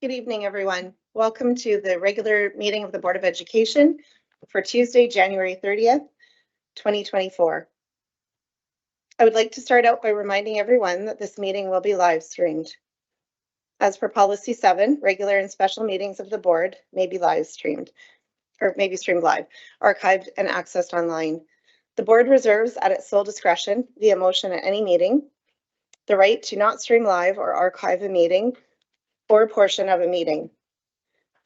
Good evening, everyone. Welcome to the regular meeting of the Board of Education for Tuesday, January 30th, 2024. I would like to start out by reminding everyone that this meeting will be live streamed. As per Policy 7, regular and special meetings of the board may be live streamed, or may be streamed live, archived, and accessed online. The board reserves at its sole discretion, via motion at any meeting, the right to not stream live or archive a meeting or a portion of a meeting.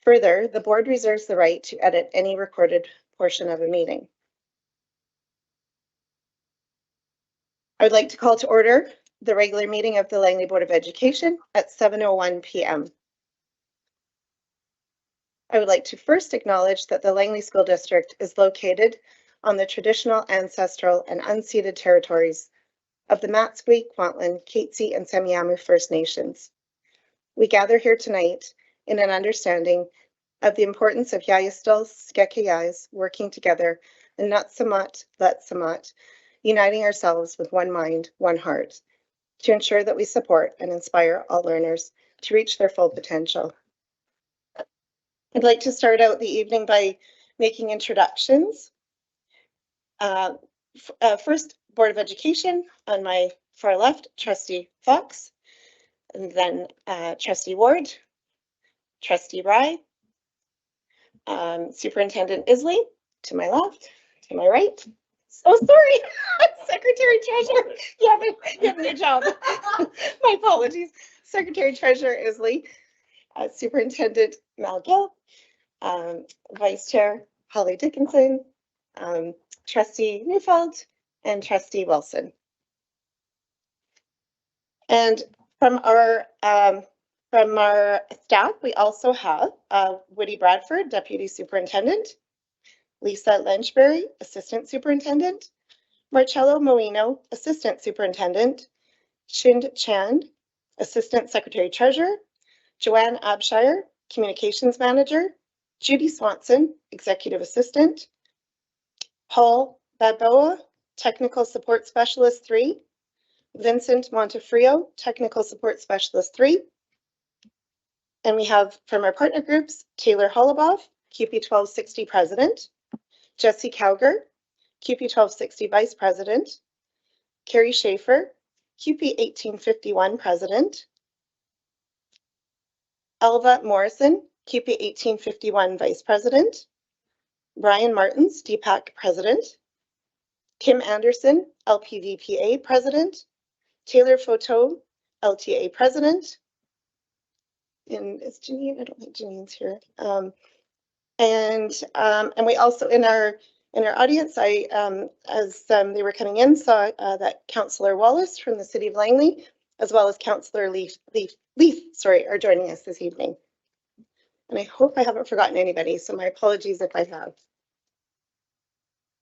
Further, the board reserves the right to edit any recorded portion of a meeting. I would like to call to order the regular meeting of the Langley Board of Education at 7:01 p.m. I would like to first acknowledge that the Langley School District is located on the traditional, ancestral, and unceded territories of the Matsqui, Kwantlen, Katzie, and Semiahmoo First Nations. We gather here tonight in an understanding of the importance of Yayastal Skekayais working together and not Samat, let Samat, uniting ourselves with one mind, one heart, to ensure that we support and inspire all learners to reach their full potential. I'd like to start out the evening by making introductions. First, Board of Education, on my far left, Trustee Fox, and then Trustee Ward, Trustee Rye, Superintendent Isley, to my left, to my right. Oh, sorry, Secretary Treasurer. You have a new job. My apologies. Secretary Treasurer Isley, Superintendent Mal Gill, Vice Chair Holly Dickinson, Trustee Neufeld, and Trustee Wilson. And from our staff, we also have Woody Bradford, Deputy Superintendent, Lisa Lenchbury, Assistant Superintendent, Marcello Moino, Assistant Superintendent, Shind Chand, Assistant Secretary Treasurer, Joanne Abshire, Communications Manager, Judy Swanson, Executive Assistant, Paul Baboa, Technical Support Specialist 3, Vincent Montefrio, Technical Support Specialist 3, and we have from our partner groups, Taylor Hollaboff, QP 1260 President, Jesse Cowger, QP 1260 Vice President, Carrie Schaefer, QP 1851 President, Elva Morrison, QP 1851 Vice President, Brian Martins, DPAC President, Kim Anderson, LPVPA President, Taylor Photo, LTA President, and is Janine? I don't think Janine's here. And we also in our audience, as they were coming in, saw that Councillor Wallace from the City of Langley, as well as Councillor Leaf, are joining us this evening. And I hope I haven't forgotten anybody, so my apologies if I have.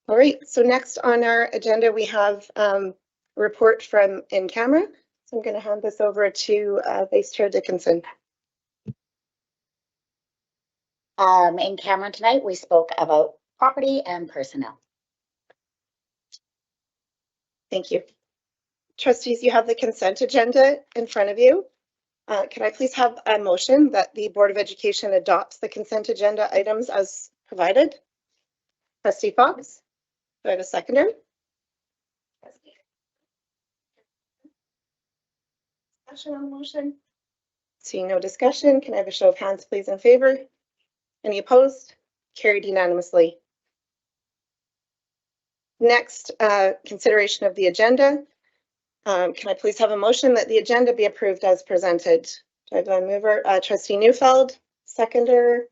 All right, so next on our agenda, we have a report from in camera. So I'm going to hand this over to Vice Chair Dickinson. In camera tonight, we spoke about property and personnel. Thank you. Trustees, you have the consent agenda in front of you. Can I please have a motion that the Board of Education adopts the consent agenda items as provided? Trustee Fox, do I have a seconder? Discussion on the motion? Seeing no discussion, can I have a show of hands, please, in favor? Any opposed? Carried unanimously. Next, consideration of the agenda. Can I please have a motion that the agenda be approved as presented? Do I have a mover? Trustee Neufeld, seconder.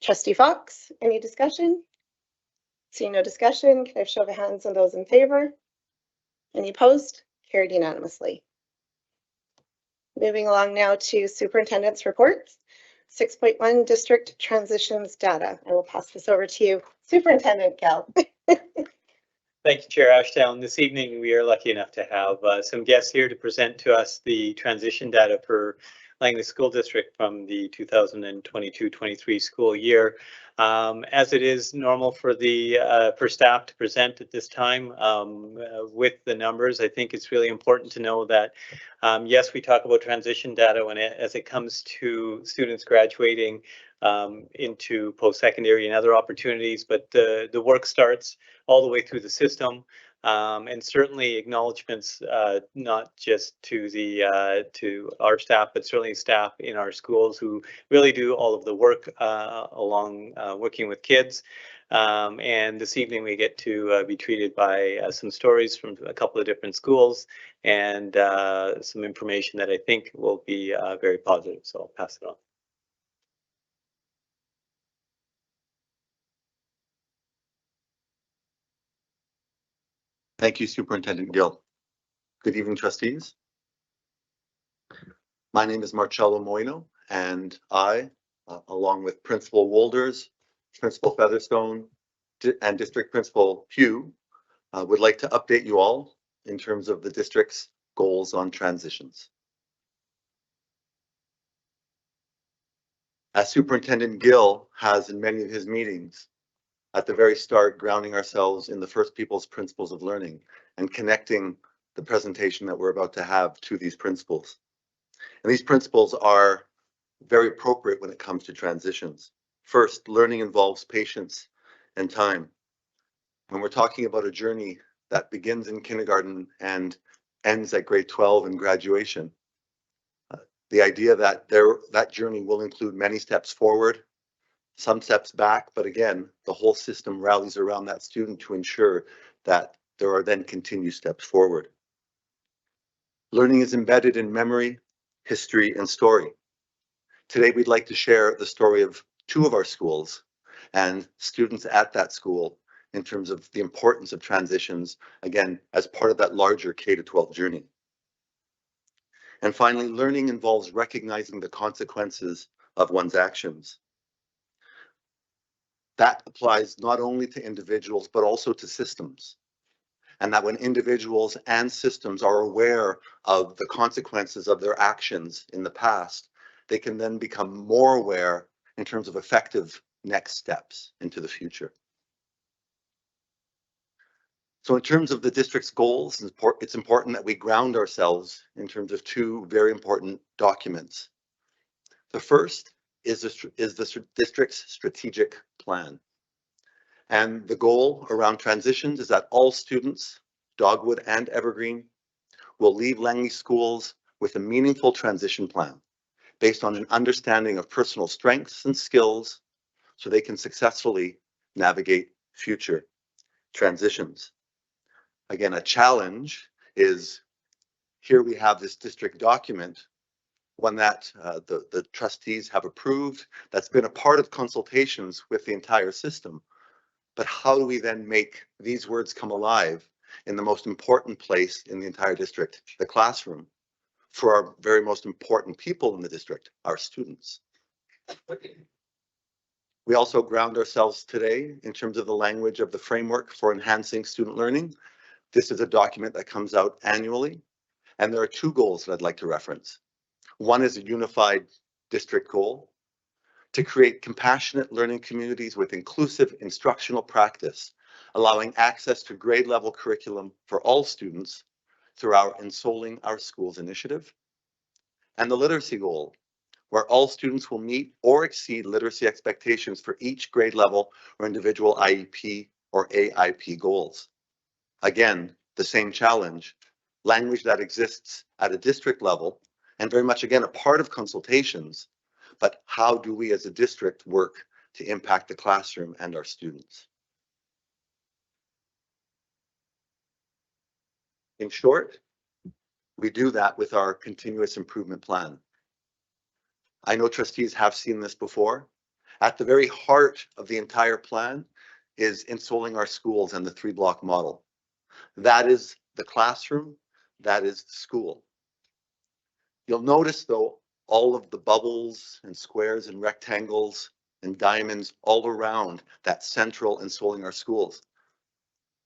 Trustee Fox, any discussion? Seeing no discussion, can I have a show of hands on those in favor? Any opposed? Carried unanimously. Moving along now to superintendent's reports. 6.1 district transitions data. I will pass this over to you, Superintendent Gal. Thank you, Chair Ashdown. This evening, we are lucky enough to have some guests here to present to us the transition data for Langley School District from the 2022-23 school year. As it is normal for for staff to present at this time with the numbers, I think it's really important to know that yes, we talk about transition data as it comes to students graduating into post-secondary and other opportunities, but the work starts all the way through the system. And certainly acknowledgements not just to our staff, but certainly staff in our schools who really do all of the work along working with kids. And this evening we get to be treated by some stories from a couple of different schools and some information that I think will be very positive. So I'll pass it on. Thank you, Superintendent Gill. Good evening, trustees. My name is Marcello Moino, and I, along with Principal Wolders, Principal Featherstone, and District Principal Pugh, would like to update you all in terms of the district's goals on transitions. As Superintendent Gill has in many of his meetings, at the very start, grounding ourselves in the first people's principles of learning and connecting the presentation that we're about to have to these principles. And these principles are very appropriate when it comes to transitions. First, learning involves patience and time. When we're talking about a journey that begins in kindergarten and ends at grade 12 and graduation, the idea that that journey will include many steps forward, some steps back, but again, the whole system rallies around that student to ensure that there are then continued steps forward. Learning is embedded in memory, history, and story. Today, we'd like to share the story of two of our schools and students at that school in terms of the importance of transitions, again, as part of that larger K-12 journey. And finally, learning involves recognizing the consequences of one's actions. That applies not only to individuals, but also to systems. And that when individuals and systems are aware of the consequences of their actions in the past, they can then become more aware in terms of effective next steps into the future. So in terms of the district's goals, it's important that we ground ourselves in terms of two very important documents. The first is the district's strategic plan. And the goal around transitions is that all students, Dogwood and Evergreen, will leave Langley schools with a meaningful transition plan based on an understanding of personal strengths and skills so they can successfully navigate future transitions. Again, a challenge is here we have this district document, one that the trustees have approved, that's been a part of consultations with the entire system. But how do we then make these words come alive in the most important place in the entire district, the classroom, for our very most important people in the district, our students? We also ground ourselves today in terms of the language of the framework for enhancing student learning. This is a document that comes out annually, and there are two goals that I'd like to reference. One is a unified district goal to create compassionate learning communities with inclusive instructional practice, allowing access to grade level curriculum for all students through our Ensouling Our Schools initiative. And the literacy goal, where all students will meet or exceed literacy expectations for each grade level or individual IEP or AIP goals. Again, the same challenge, language that exists at a district level and very much, again, a part of consultations, but how do we as a district work to impact the classroom and our students? In short, we do that with our continuous improvement plan. I know trustees have seen this before. At the very heart of the entire plan is Ensouling Our Schools and the 3-block model. That is the classroom, that is the school. You'll notice though, all of the bubbles and squares and rectangles and diamonds all around that central Ensouling Our Schools.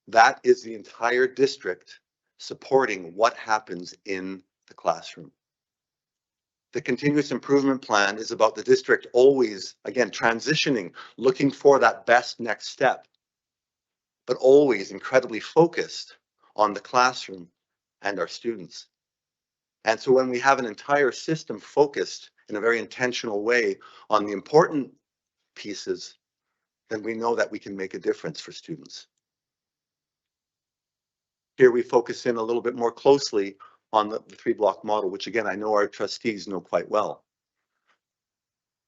That is the entire district supporting what happens in the classroom. The continuous improvement plan is about the district always, again, transitioning, looking for that best next step, but always incredibly focused on the classroom and our students. And so when we have an entire system focused in a very intentional way on the important pieces, then we know that we can make a difference for students. Here we focus in a little bit more closely on the 3-block model, which again, I know our trustees know quite well.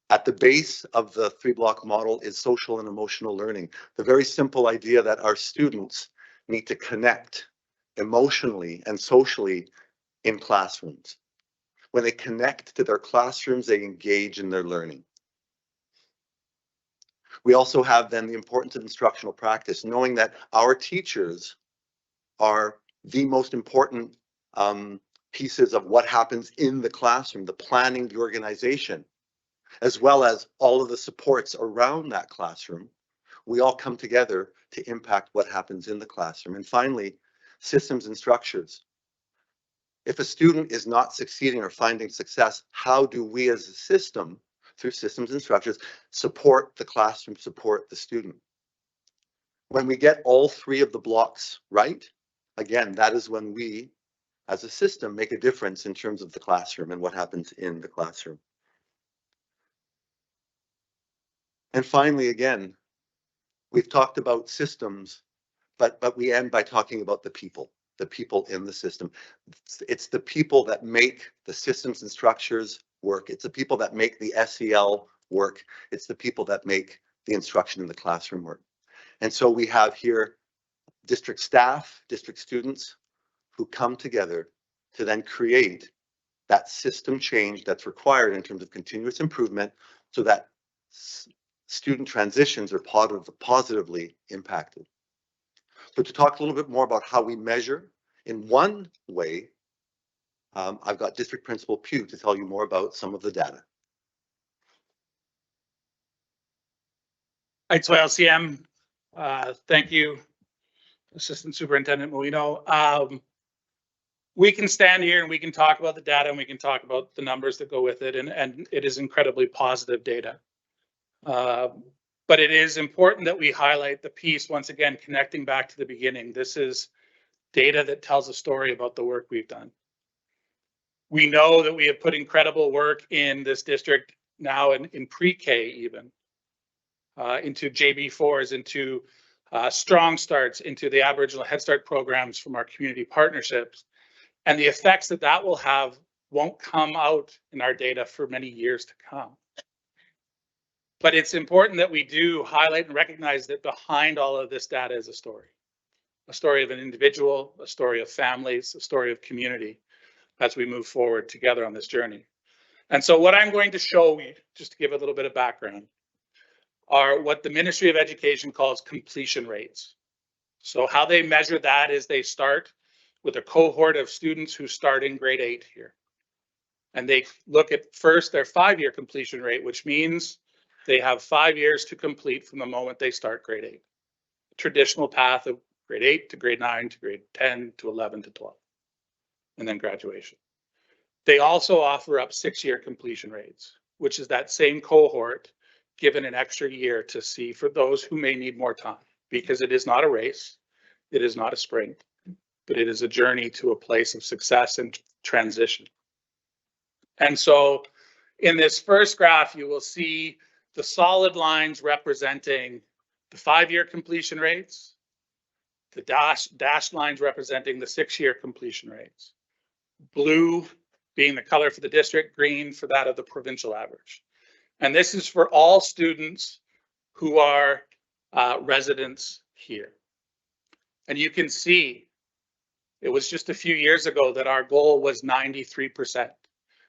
At the base of the 3-block model is social and emotional learning. The very simple idea that our students need to connect emotionally and socially in classrooms. When they connect to their classrooms, they engage in their learning. We also have then the importance of instructional practice, knowing that our teachers are the most important pieces of what happens in the classroom, the planning, the organization, as well as all of the supports around that classroom. We all come together to impact what happens in the classroom. And finally, systems and structures. If a student is not succeeding or finding success, how do we as a system, through systems and structures, support the classroom, support the student? When we get all 3 of the blocks right, again, that is when we, as a system, make a difference in terms of the classroom and what happens in the classroom. And finally, again, we've talked about systems, but we end by talking about the people in the system. It's the people that make the systems and structures work. It's the people that make the SEL work. It's the people that make the instruction in the classroom work. And so we have here district staff, district students who come together to then create that system change that's required in terms of continuous improvement so that student transitions are positively impacted. So to talk a little bit more about how we measure, in one way, I've got District Principal Pugh to tell you more about some of the data. Right, so LCM, thank you, Assistant Superintendent Molino. We can stand here and we can talk about the data and we can talk about the numbers that go with it, and it is incredibly positive data. But it is important that we highlight the piece, once again, connecting back to the beginning. This is data that tells a story about the work we've done. We know that we have put incredible work in this district now in pre-K even, into JB4s, into Strong Starts, into the Aboriginal Head Start programs from our community partnerships. And the effects that that will have won't come out in our data for many years to come. But it's important that we do highlight and recognize that behind all of this data is a story of an individual, a story of families, a story of community as we move forward together on this journey. And so what I'm going to show you, just to give a little bit of background, are what the Ministry of Education calls completion rates. So how they measure that is they start with a cohort of students who start in grade 8 here. And they look at first their 5-year completion rate, which means they have 5 years to complete from the moment they start grade 8. Traditional path of grade 8 to grade 9 to grade 10 to 11 to 12, and then graduation. They also offer up 6-year completion rates, which is that same cohort given an extra year to see for those who may need more time, because it is not a race, it is not a sprint, but it is a journey to a place of success and transition. And so in this first graph, you will see the solid lines representing the 5-year completion rates, the dashed lines representing the 6-year completion rates, blue being the color for the district, green for that of the provincial average. And this is for all students who are residents here. And you can see it was just a few years ago that our goal was 93%,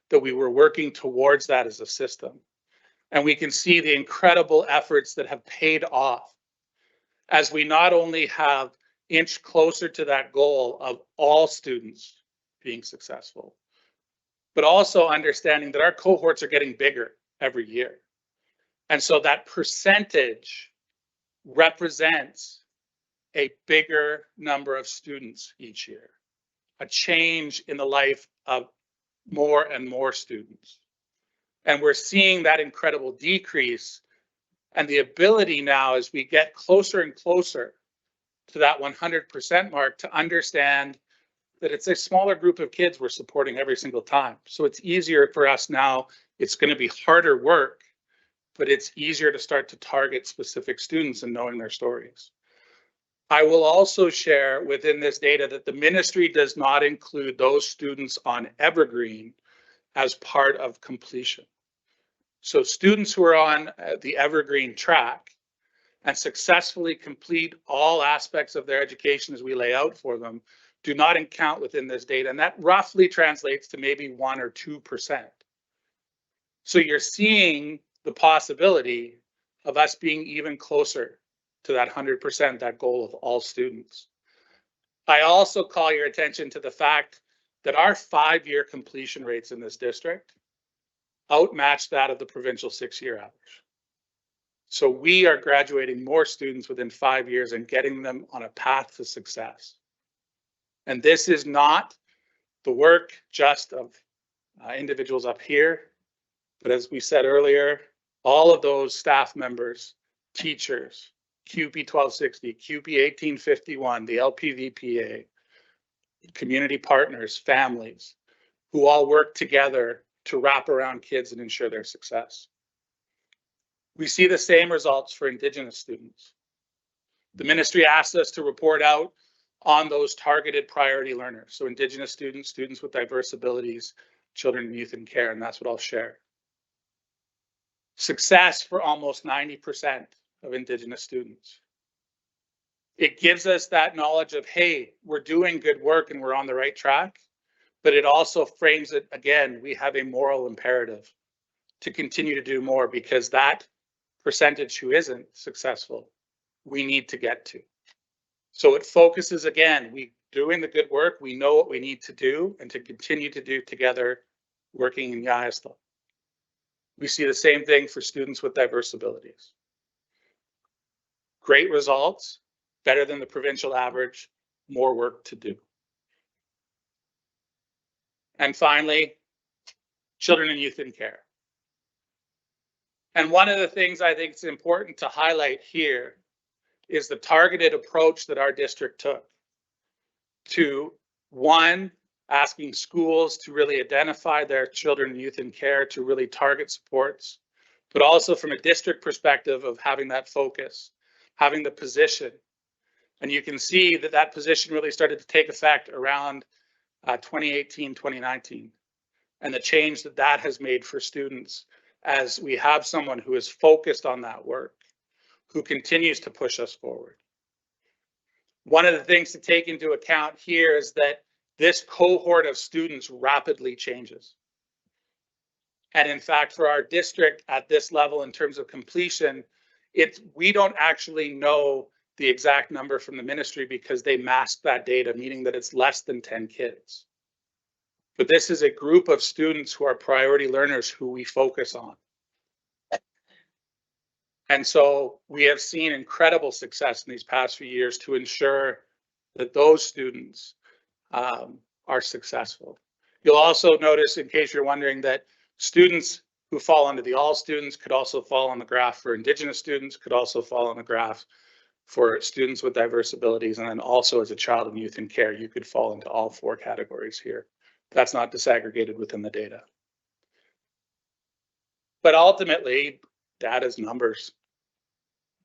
that we were working towards that as a system. And we can see the incredible efforts that have paid off as we not only have inched closer to that goal of all students being successful, but also understanding that our cohorts are getting bigger every year. And so that percentage represents a bigger number of students each year, a change in the life of more and more students. And we're seeing that incredible decrease, and the ability now as we get closer and closer to that 100% mark to understand that it's a smaller group of kids we're supporting every single time. So it's easier for us now. It's going to be harder work, but it's easier to start to target specific students and knowing their stories. I will also share within this data that the ministry does not include those students on Evergreen as part of completion. So students who are on the Evergreen track and successfully complete all aspects of their education as we lay out for them do not count within this data. And that roughly translates to maybe 1 or 2%. So you're seeing the possibility of us being even closer to that 100%, that goal of all students. I also call your attention to the fact that our 5-year completion rates in this district outmatch that of the provincial 6-year average. So we are graduating more students within 5 years and getting them on a path to success. And this is not the work just of individuals up here, but as we said earlier, all of those staff members, teachers, QP 1260, QP 1851, the LPVPA, community partners, families, who all work together to wrap around kids and ensure their success. We see the same results for Indigenous students. The ministry asked us to report out on those targeted priority learners. So Indigenous students, students with diverse abilities, children and youth in care, and that's what I'll share. Success for almost 90% of Indigenous students. It gives us that knowledge of, hey, we're doing good work and we're on the right track, but it also frames it, again, we have a moral imperative to continue to do more, because that percentage who isn't successful, we need to get to. So it focuses, again, we doing the good work, we know what we need to do and to continue to do together, working in Yayasthal. We see the same thing for students with diverse abilities. Great results, better than the provincial average, more work to do. And finally, children and youth in care. And one of the things I think is important to highlight here is the targeted approach that our district took to, one, asking schools to really identify their children and youth in care, to really target supports, but also from a district perspective of having that focus, having the position. And you can see that that position really started to take effect around 2018, 2019, and the change that that has made for students as we have someone who is focused on that work, who continues to push us forward. One of the things to take into account here is that this cohort of students rapidly changes. And in fact, for our district at this level in terms of completion, we don't actually know the exact number from the ministry because they masked that data, meaning that it's less than 10 kids. But this is a group of students who are priority learners who we focus on. And so we have seen incredible success in these past few years to ensure that those students are successful. You'll also notice, in case you're wondering, that students who fall under the all students could also fall on the graph for Indigenous students, could also fall on the graph for students with diverse abilities, and then also as a child and youth in care, you could fall into all 4 categories here. That's not disaggregated within the data. But ultimately, data is numbers.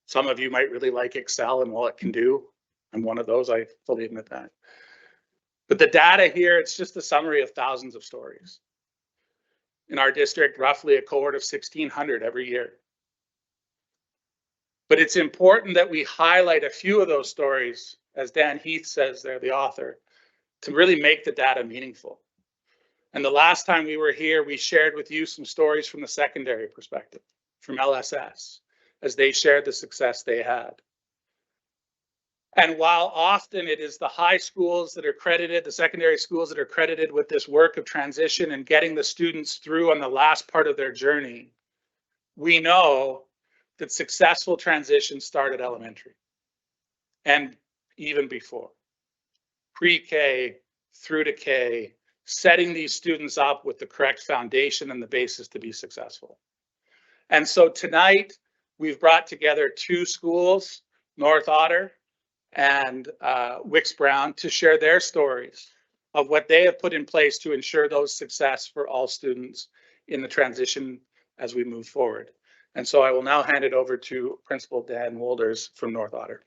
Some of you might really like Excel and what it can do. I'm one of those, I fully admit that. But the data here, it's just a summary of thousands of stories. In our district, roughly a cohort of 1,600 every year. But it's important that we highlight a few of those stories, as Dan Heath says there, the author, to really make the data meaningful. And the last time we were here, we shared with you some stories from the secondary perspective, from LSS, as they shared the success they had. And while often it is the high schools that are credited, the secondary schools that are credited with this work of transition and getting the students through on the last part of their journey, we know that successful transitions start at elementary and even before. Pre-K through to K, setting these students up with the correct foundation and the basis to be successful. And so tonight, we've brought together two schools, North Otter and Wicks Brown, to share their stories of what they have put in place to ensure those success for all students in the transition as we move forward. And so I will now hand it over to Principal Dan Wolders from North Otter.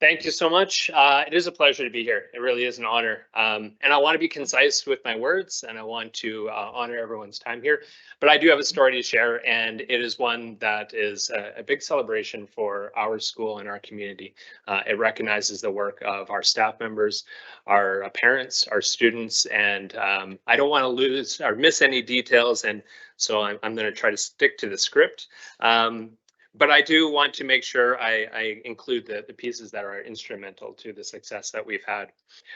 Thank you so much. It is a pleasure to be here. It really is an honor. And I want to be concise with my words, and I want to honor everyone's time here. But I do have a story to share, and it is one that is a big celebration for our school and our community. It recognizes the work of our staff members, our parents, our students, and I don't want to lose or miss any details. And so I'm going to try to stick to the script. But I do want to make sure I include the pieces that are instrumental to the success that we've had.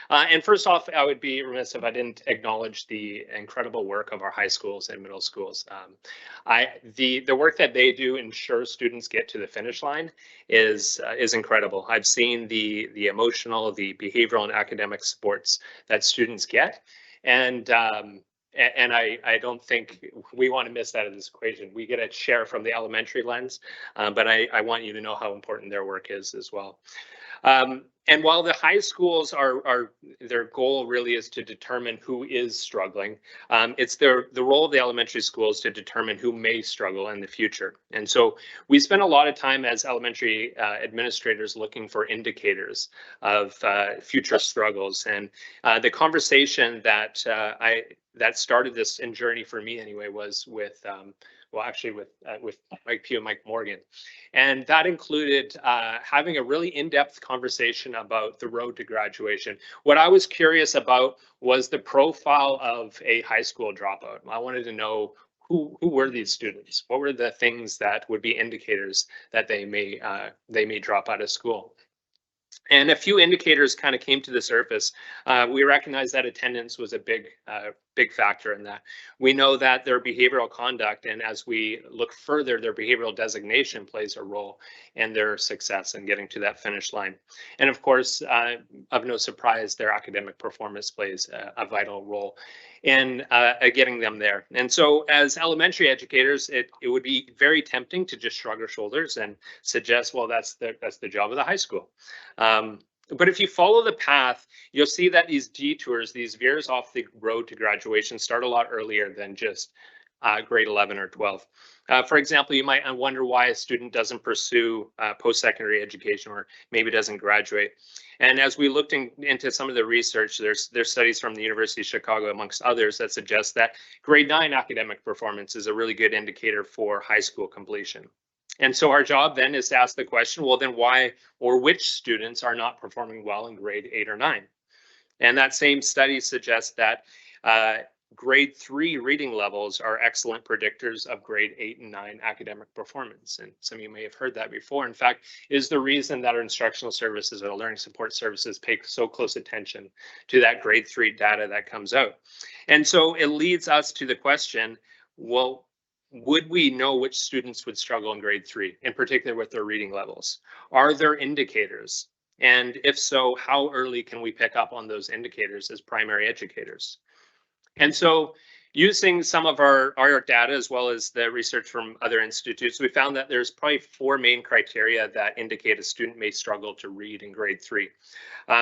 And first off, I would be remiss if I didn't acknowledge the incredible work of our high schools and middle schools. The work that they do ensure students get to the finish line is incredible. I've seen the emotional, the behavioral, and academic supports that students get, and I don't think we want to miss that in this equation. We get a share from the elementary lens, but I want you to know how important their work is as well. And while the high schools are their goal really is to determine who is struggling, it's the role of the elementary schools to determine who may struggle in the future. And so we spend a lot of time as elementary administrators looking for indicators of future struggles. And the conversation that that started this journey for me anyway was with with Mike Pugh and Mike Morgan. And that included having a really in-depth conversation about the road to graduation. What I was curious about was the profile of a high school dropout. I wanted to know who were these students? What were the things that would be indicators that they may drop out of school? And a few indicators kind of came to the surface. We recognize that attendance was a big factor in that. We know that their behavioral conduct, and as we look further, their behavioral designation plays a role in their success in getting to that finish line. And of course, of no surprise, their academic performance plays a vital role in getting them there. And so as elementary educators, it would be very tempting to just shrug our shoulders and suggest, well, that's the job of the high school. But if you follow the path, you'll see that these detours, these veers off the road to graduation, start a lot earlier than just grade 11 or 12. For example, you might wonder why a student doesn't pursue post-secondary education or maybe doesn't graduate. And as we looked into some of the research, there's studies from the University of Chicago, amongst others, that suggest that grade 9 academic performance is a really good indicator for high school completion. And so our job then is to ask the question, well, then why or which students are not performing well in grade 8 or 9? And that same study suggests that grade 3 reading levels are excellent predictors of grade 8 and 9 academic performance. And some of you may have heard that before. In fact, is the reason that our instructional services or learning support services pay so close attention to that grade 3 data that comes out. And so it leads us to the question, well, would we know which students would struggle in grade 3, in particular with their reading levels? Are there indicators? And if so, how early can we pick up on those indicators as primary educators? And so using some of our data as well as the research from other institutes, we found that there's probably 4 main criteria that indicate a student may struggle to read in grade 3.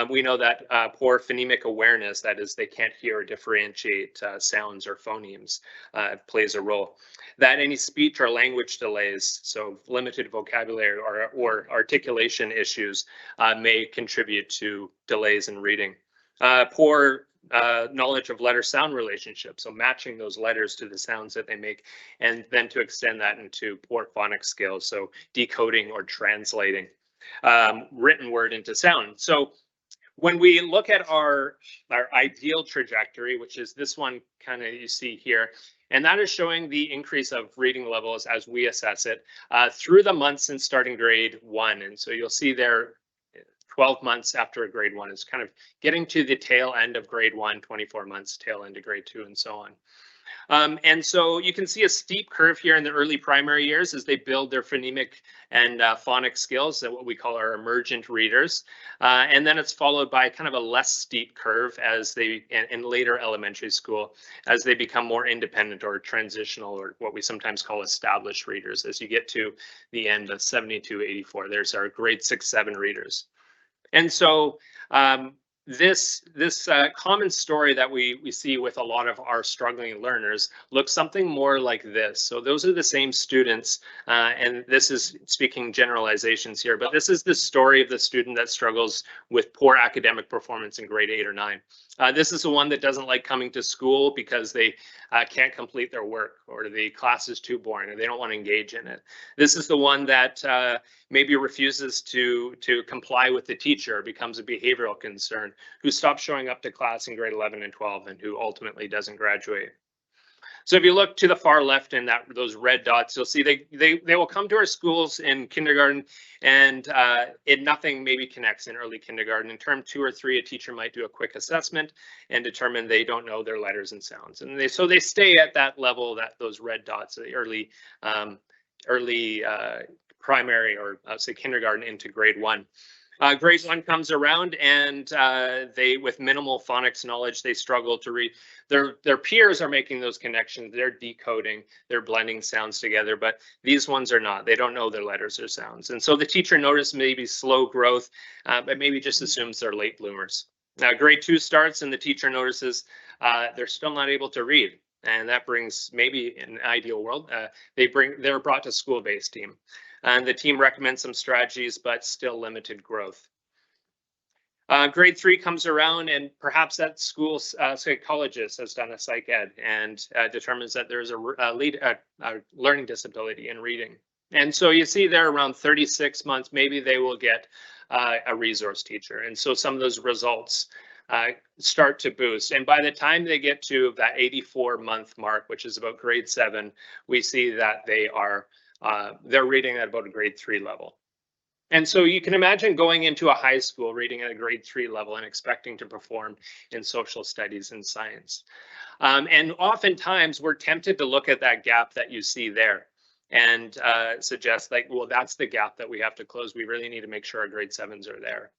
We know that poor phonemic awareness, that is, they can't hear or differentiate sounds or phonemes, plays a role. That any speech or language delays, so limited vocabulary or articulation issues, may contribute to delays in reading. Poor knowledge of letter-sound relationships, so matching those letters to the sounds that they make, and then to extend that into poor phonics skills, so decoding or translating written word into sound. So when we look at our ideal trajectory, which is this one kind of you see here, and that is showing the increase of reading levels as we assess it through the months since starting grade 1. And so you'll see there 12 months after a grade 1 is kind of getting to the tail end of grade 1, 24 months, tail end of grade 2, and so on. And so you can see a steep curve here in the early primary years as they build their phonemic and phonic skills, that what we call our emergent readers. And then it's followed by kind of a less steep curve as they, in later elementary school, as they become more independent or transitional, or what we sometimes call established readers. As you get to the end of 72, 84, there's our grade 6, 7 readers. And so this common story that we see with a lot of our struggling learners looks something more like this. So those are the same students, and this is speaking generalizations here, but this is the story of the student that struggles with poor academic performance in grade 8 or 9. This is the one that doesn't like coming to school because they can't complete their work, or the class is too boring, or they don't want to engage in it. This is the one that maybe refuses to comply with the teacher, becomes a behavioral concern, who stops showing up to class in grade 11 and 12, and who ultimately doesn't graduate. So if you look to the far left in those red dots, you'll see they will come to our schools in kindergarten, and nothing maybe connects in early kindergarten. In term 2 or 3, a teacher might do a quick assessment and determine they don't know their letters and sounds, and so they stay at that level, those red dots, the early primary, or say kindergarten into grade 1. Grade 1 comes around, and they, with minimal phonics knowledge, they struggle to read. Their peers are making those connections. They're decoding, they're blending sounds together, but these ones are not. They don't know their letters or sounds. And so the teacher noticed maybe slow growth, but maybe just assumes they're late bloomers. Now, grade 2 starts, and the teacher notices they're still not able to read. And that brings, maybe in an ideal world, they're brought to school-based team. And the team recommends some strategies, but still limited growth. Grade 3 comes around, and perhaps that school psychologist has done a psych ed and determines that there's a learning disability in reading. And so you see there around 36 months, maybe they will get a resource teacher. And so some of those results start to boost. And by the time they get to that 84-month mark, which is about grade 7, we see that they're reading at about a grade 3 level. And so you can imagine going into a high school reading at a grade 3 level and expecting to perform in social studies and science. And oftentimes we're tempted to look at that gap that you see there and suggest, like, well, that's the gap that we have to close. We really need to make sure our grade 7s are there.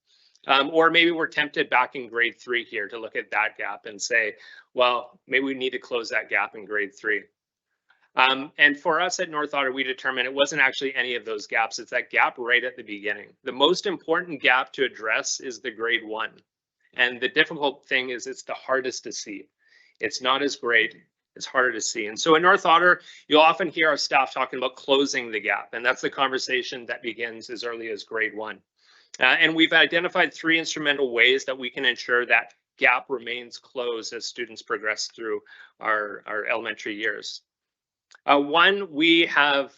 Or maybe we're tempted back in grade 3 here to look at that gap and say, well, maybe we need to close that gap in grade 3. And for us at North Ottawa, we determined it wasn't actually any of those gaps. It's that gap right at the beginning. The most important gap to address is the grade 1. And the difficult thing is it's the hardest to see. It's not as great. It's harder to see. And so in North Ottawa, you'll often hear our staff talking about closing the gap. And that's the conversation that begins as early as grade 1. And we've identified 3 instrumental ways that we can ensure that gap remains closed as students progress through our elementary years. One, we have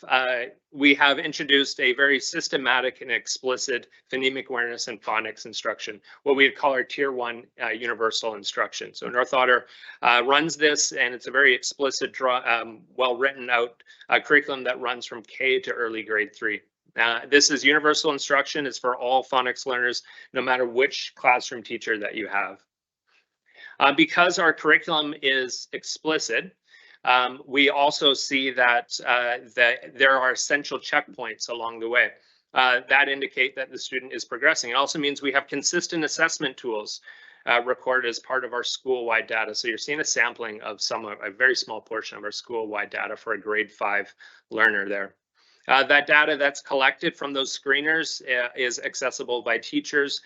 introduced a very systematic and explicit phonemic awareness and phonics instruction, what we call our Tier 1 universal instruction. So North Ottawa runs this, and it's a very explicit, well written out curriculum that runs from K to early grade 3. This is universal instruction. It's for all phonics learners, no matter which classroom teacher that you have. Because our curriculum is explicit, we also see that there are essential checkpoints along the way that indicate that the student is progressing. It also means we have consistent assessment tools recorded as part of our school-wide data. So you're seeing a sampling of a very small portion of our school-wide data for a grade 5 learner there. That data that's collected from those screeners is accessible by teachers,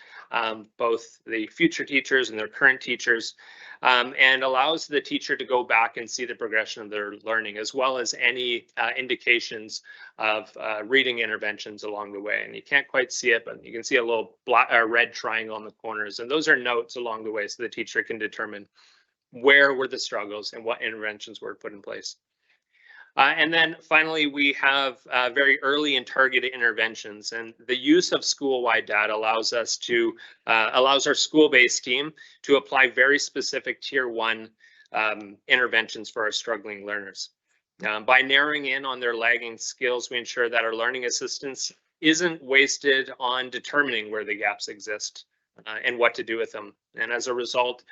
both the future teachers and their current teachers, and allows the teacher to go back and see the progression of their learning, as well as any indications of reading interventions along the way. And you can't quite see it, but you can see a little red triangle on the corners, and those are notes along the way so the teacher can determine where were the struggles and what interventions were put in place. And then finally, we have very early and targeted interventions, and the use of school-wide data allows us to allows our school-based team to apply very specific Tier 1 interventions for our struggling learners. By narrowing in on their lagging skills, we ensure that our learning assistance isn't wasted on determining where the gaps exist, and what to do with them. And as a result,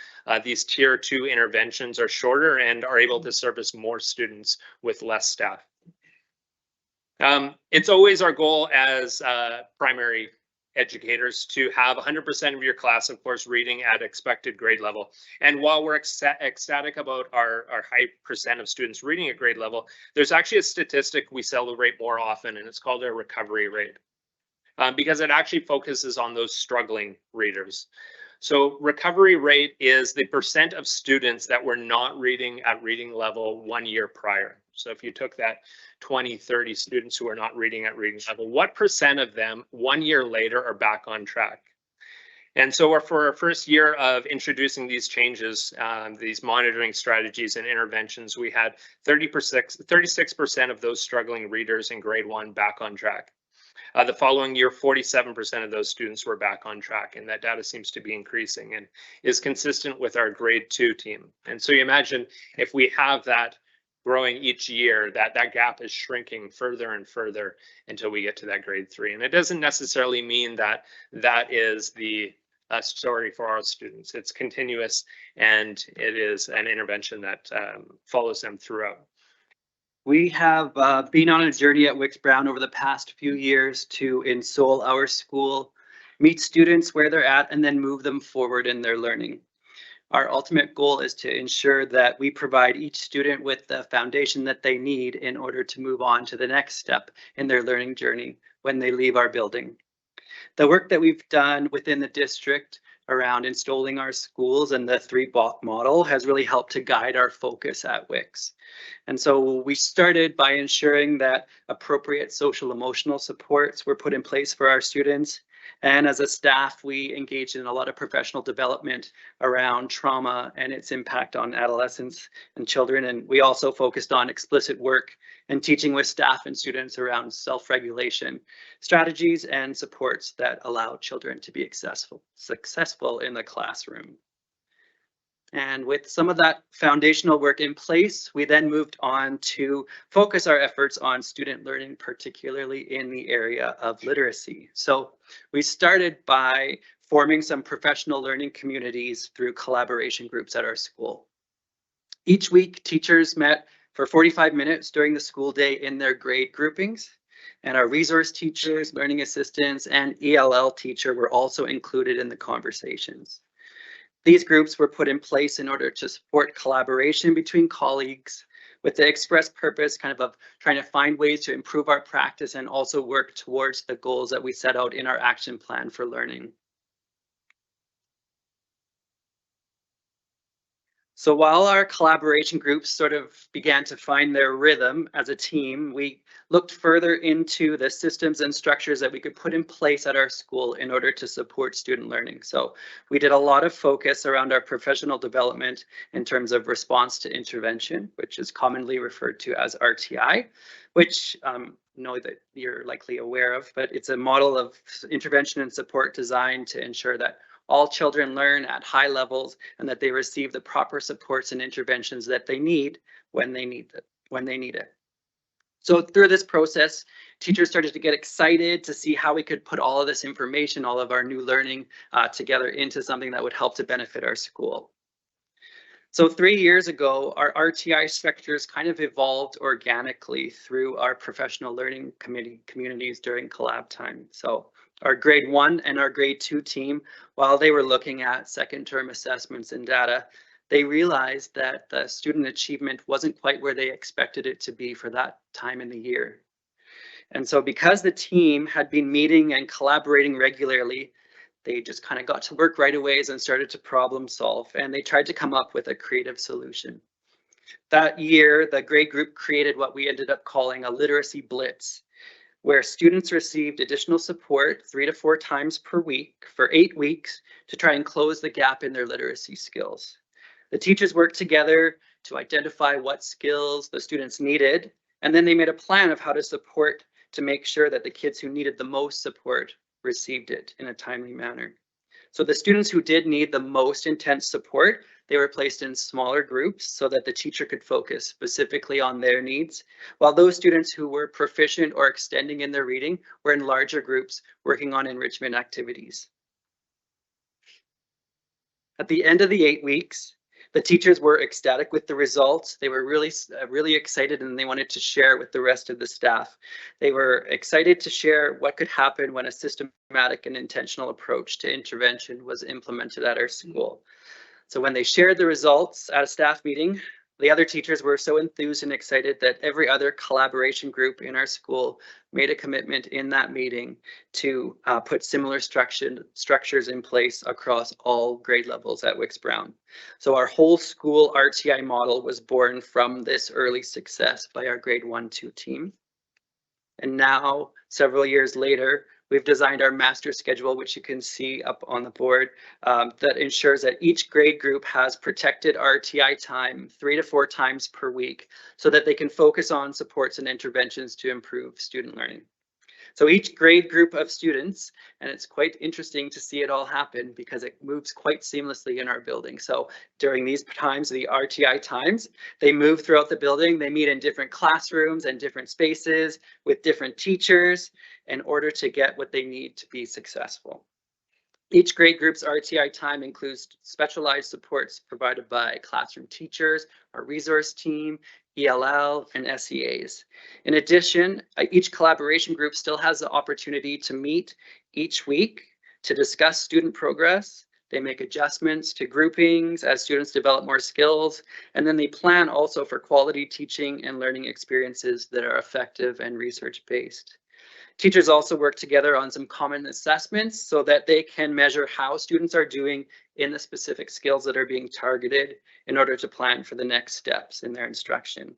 these tier 2 interventions are shorter and are able to service more students with less staff. It's always our goal as primary educators to have 100% of your class, of course, reading at expected grade level. And while we're ecstatic about our high percent of students reading at grade level, there's actually a statistic we celebrate more often, and it's called our recovery rate, because it actually focuses on those struggling readers. So recovery rate is the percent of students that were not reading at reading level 1 year prior. So if you took that 20, 30 students who are not reading at reading level, what percent of them 1 year later are back on track? And so for our first year of introducing these changes, these monitoring strategies and interventions, we had 36% of those struggling readers in grade 1 back on track. The following year, 47% of those students were back on track, and that data seems to be increasing and is consistent with our grade 2 team. And so you imagine if we have that growing each year, that gap is shrinking further and further until we get to that grade 3. And it doesn't necessarily mean that that is the story for our students. It's continuous, and it is an intervention that follows them throughout. We have been on a journey at Wicks Brown over the past few years to ensole our school, meet students where they're at, and then move them forward in their learning. Our ultimate goal is to ensure that we provide each student with the foundation that they need in order to move on to the next step in their learning journey when they leave our building. The work that we've done within the district around installing our schools and the 3-block model has really helped to guide our focus at Wicks. And so we started by ensuring that appropriate social emotional supports were put in place for our students. And as a staff, we engaged in a lot of professional development around trauma and its impact on adolescents and children. And we also focused on explicit work and teaching with staff and students around self-regulation strategies and supports that allow children to be successful in the classroom. And with some of that foundational work in place, we then moved on to focus our efforts on student learning, particularly in the area of literacy. So we started by forming some professional learning communities through collaboration groups at our school. Each week, teachers met for 45 minutes during the school day in their grade groupings, and our resource teachers, learning assistants, and ELL teacher were also included in the conversations. These groups were put in place in order to support collaboration between colleagues with the express purpose of trying to find ways to improve our practice and also work towards the goals that we set out in our action plan for learning. So while our collaboration groups sort of began to find their rhythm as a team, we looked further into the systems and structures that we could put in place at our school in order to support student learning. So we did a lot of focus around our professional development in terms of response to intervention, which is commonly referred to as RTI, which know that you're likely aware of, but it's a model of intervention and support designed to ensure that all children learn at high levels and that they receive the proper supports and interventions that they need when they need it. So through this process, teachers started to get excited to see how we could put all of this information, all of our new learning together into something that would help to benefit our school. So 3 years ago, our RTI structures kind of evolved organically through our professional learning communities during collab time. So our grade 1 and our grade 2 team, while they were looking at second term assessments and data, they realized that the student achievement wasn't quite where they expected it to be for that time in the year. And so because the team had been meeting and collaborating regularly, they just kind of got to work right away and started to problem solve, and they tried to come up with a creative solution. That year, the grade group created what we ended up calling a literacy blitz, where students received additional support 3 to 4 times per week for 8 weeks to try and close the gap in their literacy skills. The teachers worked together to identify what skills the students needed, and then they made a plan of how to support to make sure that the kids who needed the most support received it in a timely manner. So the students who did need the most intense support, they were placed in smaller groups so that the teacher could focus specifically on their needs, while those students who were proficient or extending in their reading were in larger groups working on enrichment activities. At the end of the 8 weeks, the teachers were ecstatic with the results. They were really excited, and they wanted to share with the rest of the staff. They were excited to share what could happen when a systematic and intentional approach to intervention was implemented at our school. So when they shared the results at a staff meeting, the other teachers were so enthused and excited that every other collaboration group in our school made a commitment in that meeting to put similar structures in place across all grade levels at Wicks Brown. So our whole school RTI model was born from this early success by our grade 1-2 team. And now, several years later, we've designed our master schedule, which you can see up on the board, that ensures that each grade group has protected RTI time 3 to 4 times per week so that they can focus on supports and interventions to improve student learning. So each grade group of students, and it's quite interesting to see it all happen because it moves quite seamlessly in our building. So during these times, the RTI times, they move throughout the building. They meet in different classrooms and different spaces with different teachers in order to get what they need to be successful. Each grade group's RTI time includes specialized supports provided by classroom teachers, our resource team, ELL, and SEAs. In addition, each collaboration group still has the opportunity to meet each week to discuss student progress. They make adjustments to groupings as students develop more skills, and then they plan also for quality teaching and learning experiences that are effective and research-based. Teachers also work together on some common assessments so that they can measure how students are doing in the specific skills that are being targeted in order to plan for the next steps in their instruction.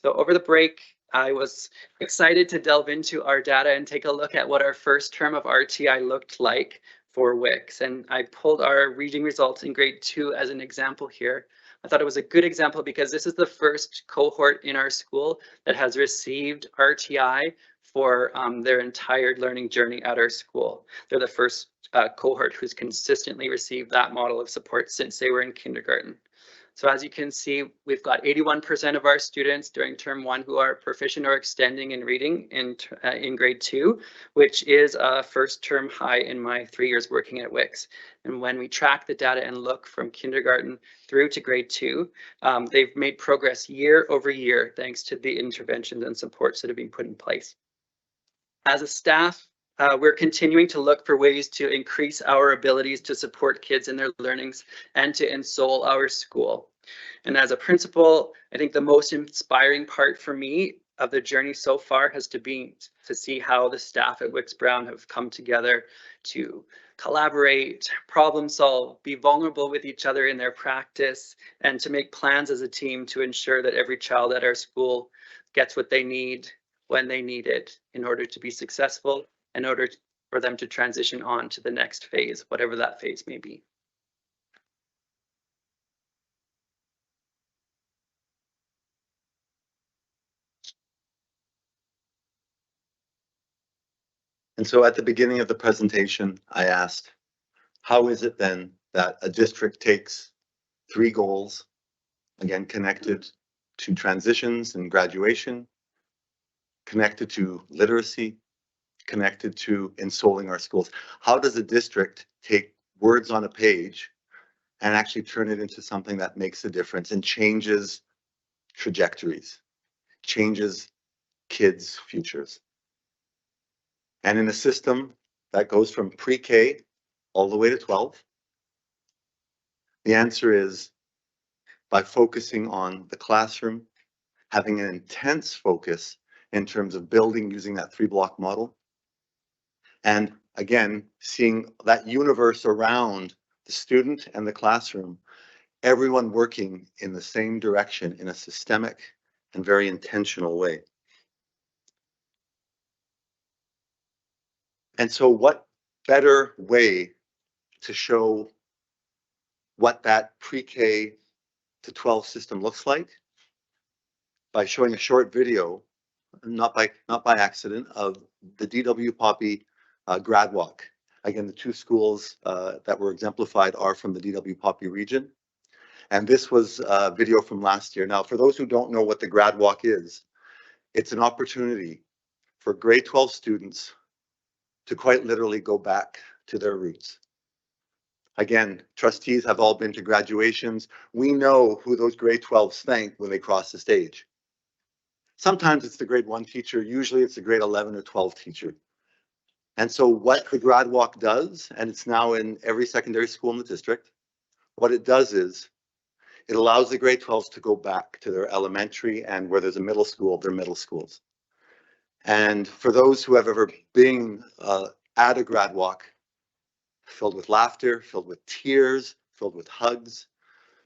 So over the break, I was excited to delve into our data and take a look at what our first term of RTI looked like for Wicks. And I pulled our reading results in grade 2 as an example here. I thought it was a good example because this is the first cohort in our school that has received RTI for their entire learning journey at our school. They're the first cohort who's consistently received that model of support since they were in kindergarten. So as you can see, we've got 81% of our students during term 1 who are proficient or extending in reading in grade 2, which is a first term high in my 3 years working at Wicks. And when we track the data and look from kindergarten through to grade 2, they've made progress year over year thanks to the interventions and supports that have been put in place. As a staff, we're continuing to look for ways to increase our abilities to support kids in their learnings and to ensole our school. And as a principal, I think the most inspiring part for me of the journey so far has been to see how the staff at Wicks Brown have come together to collaborate, problem solve, be vulnerable with each other in their practice, and to make plans as a team to ensure that every child at our school gets what they need when they need it in order to be successful, in order for them to transition on to the next phase, whatever that phase may be. And so at the beginning of the presentation, I asked, how is it then that a district takes 3 goals, again, connected to transitions and graduation, connected to literacy, connected to ensoling our schools? How does a district take words on a page and actually turn it into something that makes a difference and changes trajectories, changes kids' futures? And in a system that goes from pre-K all the way to 12, the answer is by focusing on the classroom, having an intense focus in terms of building using that 3-block model, and again, seeing that universe around the student and the classroom, everyone working in the same direction in a systemic and very intentional way. And so what better way to show what that pre-K to 12 system looks like by showing a short video, not by accident, of the DW Poppy grad walk. Again, the 2 schools that were exemplified are from the DW Poppy region. And this was a video from last year. Now, for those who don't know what the grad walk is, it's an opportunity for grade 12 students to quite literally go back to their roots, Again, trustees have all been to graduations. We know who those grade 12s thank when they cross the stage. Sometimes it's the grade 1 teacher, usually it's the grade 11 or 12 teacher. And so what the grad walk does, and it's now in every secondary school in the district, what it does is it allows the grade 12s to go back to their elementary, and where there's a middle school, their middle schools. And for those who have ever been at a grad walk, filled with laughter, filled with tears, filled with hugs,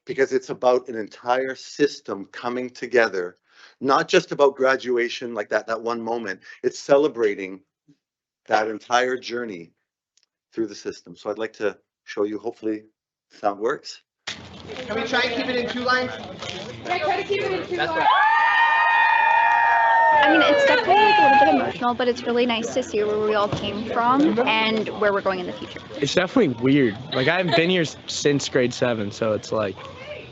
because it's about an entire system coming together, not just about graduation like that one moment. It's celebrating that entire journey through the system. So I'd like to show you, hopefully sound works. Can we try and keep it in 2 lines? Can I try to keep it in 2 lines? I mean, it's definitely like a little bit emotional, but it's really nice to see where we all came from and where we're going in the future. It's definitely weird. Like, I haven't been here since grade 7, so it's like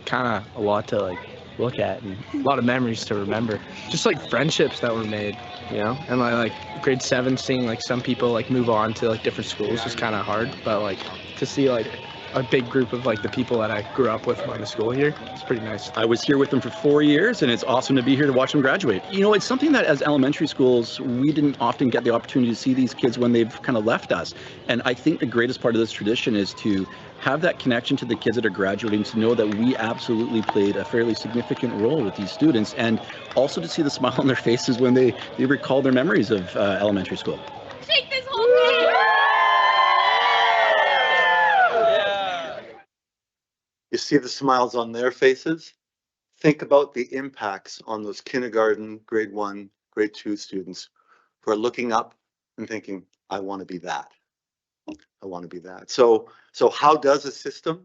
kind of a lot to like look at and a lot of memories to remember. Just like friendships that were made, you know, and like grade 7, seeing like some people like move on to like different schools was kind of hard, but like to see like a big group of like the people that I grew up with going to school here, it's pretty nice. I was here with them for 4 years, and it's awesome to be here to watch them graduate. You know, it's something that as elementary schools, we didn't often get the opportunity to see these kids when they've kind of left us. And I think the greatest part of this tradition is to have that connection to the kids that are graduating, to know that we absolutely played a fairly significant role with these students, and also to see the smile on their faces when they recall their memories of elementary school. Shake this whole thing! You see the smiles on their faces? Think about the impacts on those kindergarten, grade 1, grade 2 students who are looking up and thinking, I want to be that. I want to be that. So how does a system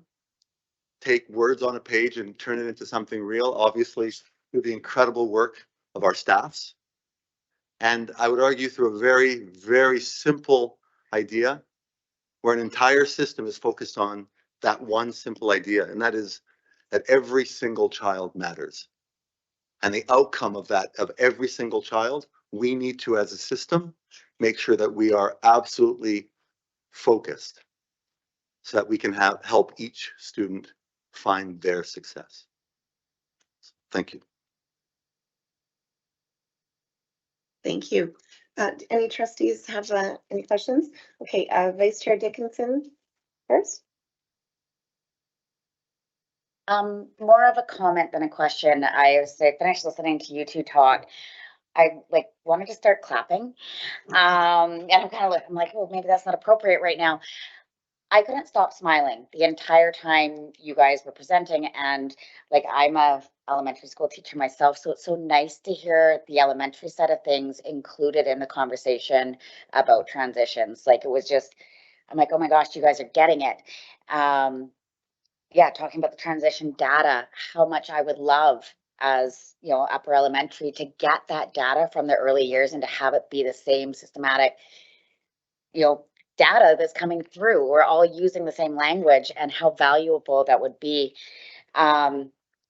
take words on a page and turn it into something real? Obviously, through the incredible work of our staffs. And I would argue through a very, very simple idea where an entire system is focused on that one simple idea, and that is that every single child matters. And the outcome of that, of every single child, we need to, as a system, make sure that we are absolutely focused so that we can help each student find their success. Thank you. Thank you. Any trustees have any questions? Okay, Vice Chair Dickinson first. More of a comment than a question. I finished listening to you two talk. I like wanted to start clapping. And I'm kind of like, well, maybe that's not appropriate right now. I couldn't stop smiling the entire time you guys were presenting. And like, I'm a elementary school teacher myself, so it's so nice to hear the elementary side of things included in the conversation about transitions. Like, it was just, I'm like, oh my gosh, you guys are getting it. Yeah, talking about the transition data, how much I would love as, you know, upper elementary to get that data from the early years and to have it be the same systematic, you know, data that's coming through. We're all using the same language, and how valuable that would be.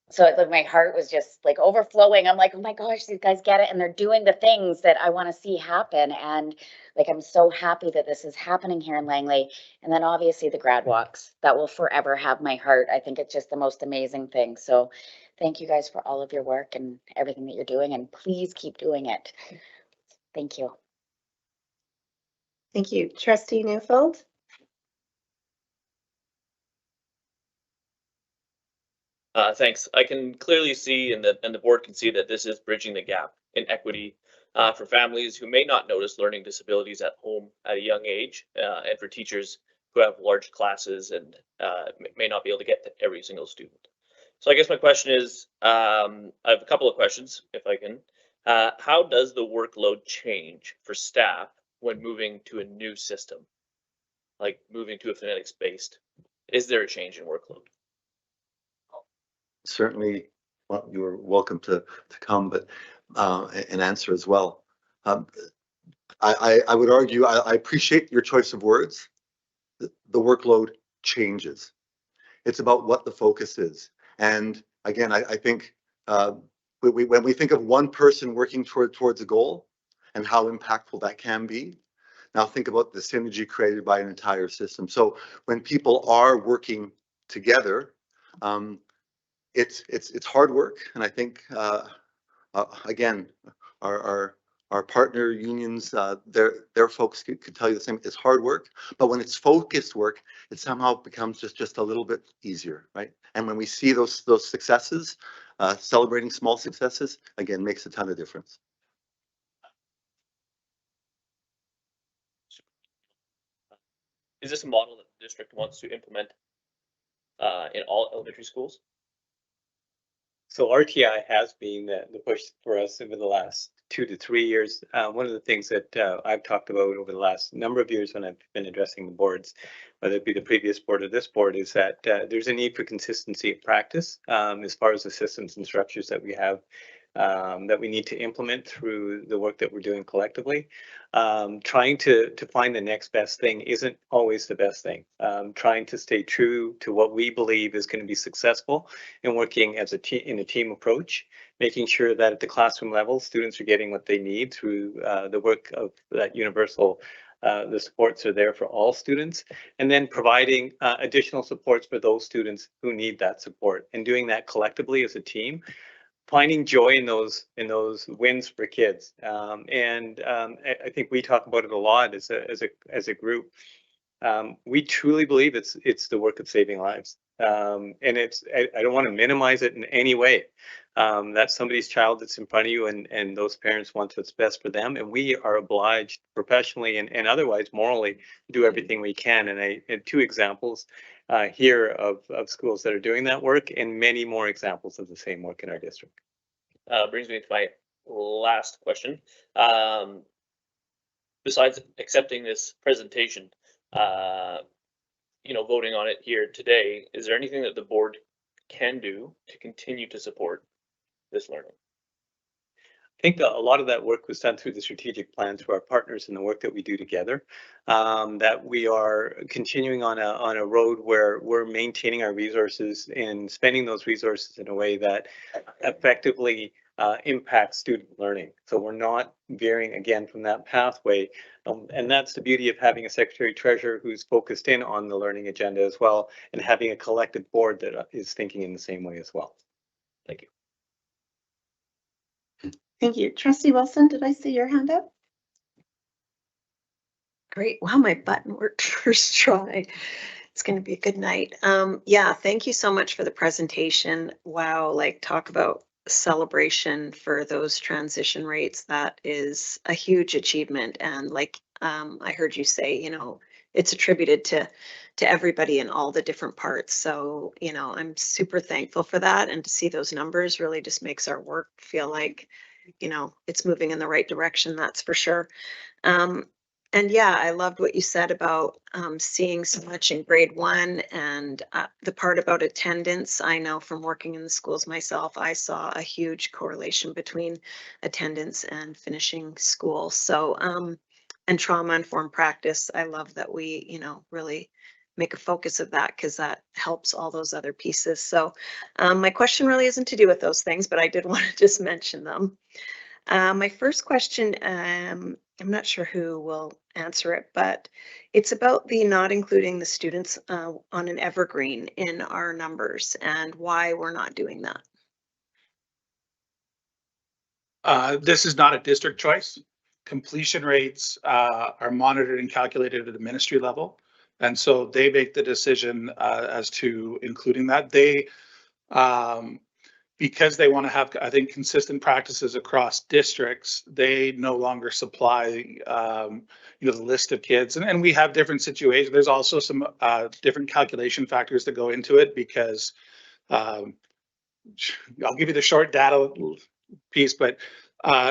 So like, my heart was just like overflowing. I'm like, oh my gosh, these guys get it, and they're doing the things that I want to see happen. And like, I'm so happy that this is happening here in Langley. And then obviously the grad walks, that will forever have my heart. I think it's just the most amazing thing. So thank you guys for all of your work and everything that you're doing, and please keep doing it. Thank you. Thank you. Trustee Neufeld. Thanks. I can clearly see, and the board can see, that this is bridging the gap in equity for families who may not notice learning disabilities at home at a young age, and for teachers who have large classes and may not be able to get to every single student. So I guess my question is, I have a couple of questions, if I can. How does the workload change for staff when moving to a new system, like moving to a phonetics-based? Is there a change in workload? Certainly, well, you are welcome to come, but and answer as well. I would argue, I appreciate your choice of words. The workload changes. It's about what the focus is. And again, I think when we think of one person working towards a goal and how impactful that can be, Now think about the synergy created by an entire system. So when people are working together, it's hard work, and I think again, our partner unions, their folks could tell you the same. It's hard work, but when it's focused work, it somehow becomes just a little bit easier, right? And when we see those successes, celebrating small successes, again, makes a ton of difference. Is this a model that the district wants to implement in all elementary schools? So RTI has been the push for us over the last 2 to 3 years. One of the things that I've talked about over the last number of years when I've been addressing the boards, whether it be the previous board or this board, is that there's a need for consistency of practice as far as the systems and structures that we have that we need to implement through the work that we're doing collectively. Trying to find the next best thing isn't always the best thing. Trying to stay true to what we believe is going to be successful in working as a team, in a team approach, making sure that at the classroom level, students are getting what they need through the work of that universal the supports are there for all students, and then providing additional supports for those students who need that support, and doing that collectively as a team, finding joy in those wins for kids. I think we talk about it a lot as a group. We truly believe it's the work of saving lives. And I don't want to minimize it in any way. That's somebody's child that's in front of you, and those parents want what's best for them. And we are obliged professionally and otherwise morally to do everything we can. And I had 2 examples here of schools that are doing that work, and many more examples of the same work in our district. Brings me to my last question. Besides accepting this presentation, voting on it here today, is there anything that the board can do to continue to support this learning? I think a lot of that work was done through the strategic plan, through our partners and the work that we do together, that we are continuing on a road where we're maintaining our resources and spending those resources in a way that effectively impacts student learning. So we're not veering again from that pathway. And that's the beauty of having a secretary treasurer who's focused in on the learning agenda as well, and having a collective board that is thinking in the same way as well. Thank you. Thank you. Trustee Wilson, did I see your hand up? Great. Wow, my button worked first try. It's going to be a good night. Yeah, thank you so much for the presentation. Wow, like talk about celebration for those transition rates. That is a huge achievement. And like I heard you say, it's attributed to everybody in all the different parts. So, I'm super thankful for that. And to see those numbers really just makes our work feel like, it's moving in the right direction, that's for sure. And yeah, I loved what you said about seeing so much in grade 1, and the part about attendance. I know from working in the schools myself, I saw a huge correlation between attendance and finishing school. So, and trauma-informed practice, I love that we, really make a focus of that, because that helps all those other pieces. So my question really isn't to do with those things, but I did want to just mention them. My first question, I'm not sure who will answer it, but it's about the not including the students on an evergreen in our numbers, and why we're not doing that. This is not a district choice. Completion rates are monitored and calculated at the ministry level. And so they make the decision as to including that. They, because they want to have, I think, consistent practices across districts, they no longer supply, the list of kids. And we have different situations. There's also some different calculation factors that go into it, because I'll give you the short data piece, but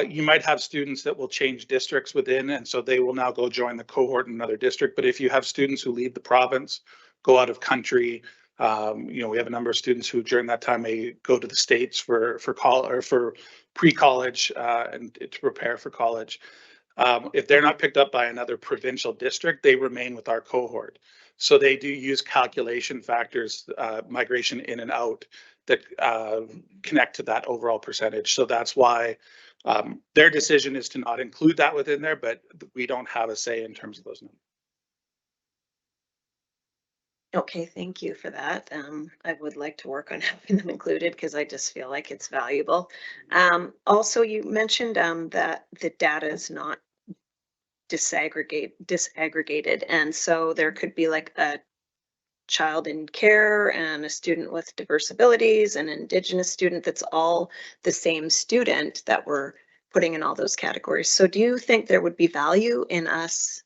you might have students that will change districts within, and so they will now go join the cohort in another district. But if you have students who leave the province, go out of country, we have a number of students who during that time may go to the States for college or for pre-college and to prepare for college. If they're not picked up by another provincial district, they remain with our cohort. So they do use calculation factors, migration in and out, connect to that overall percentage. So that's why their decision is to not include that within there, but we don't have a say in terms of those numbers. Okay, thank you for that. I would like to work on having them included because I just feel like it's valuable. Also, you mentioned that the data is not disaggregated, and so there could be like a child in care and a student with diverse abilities, an Indigenous student that's all the same student that we're putting in all those categories. So do you think there would be value in us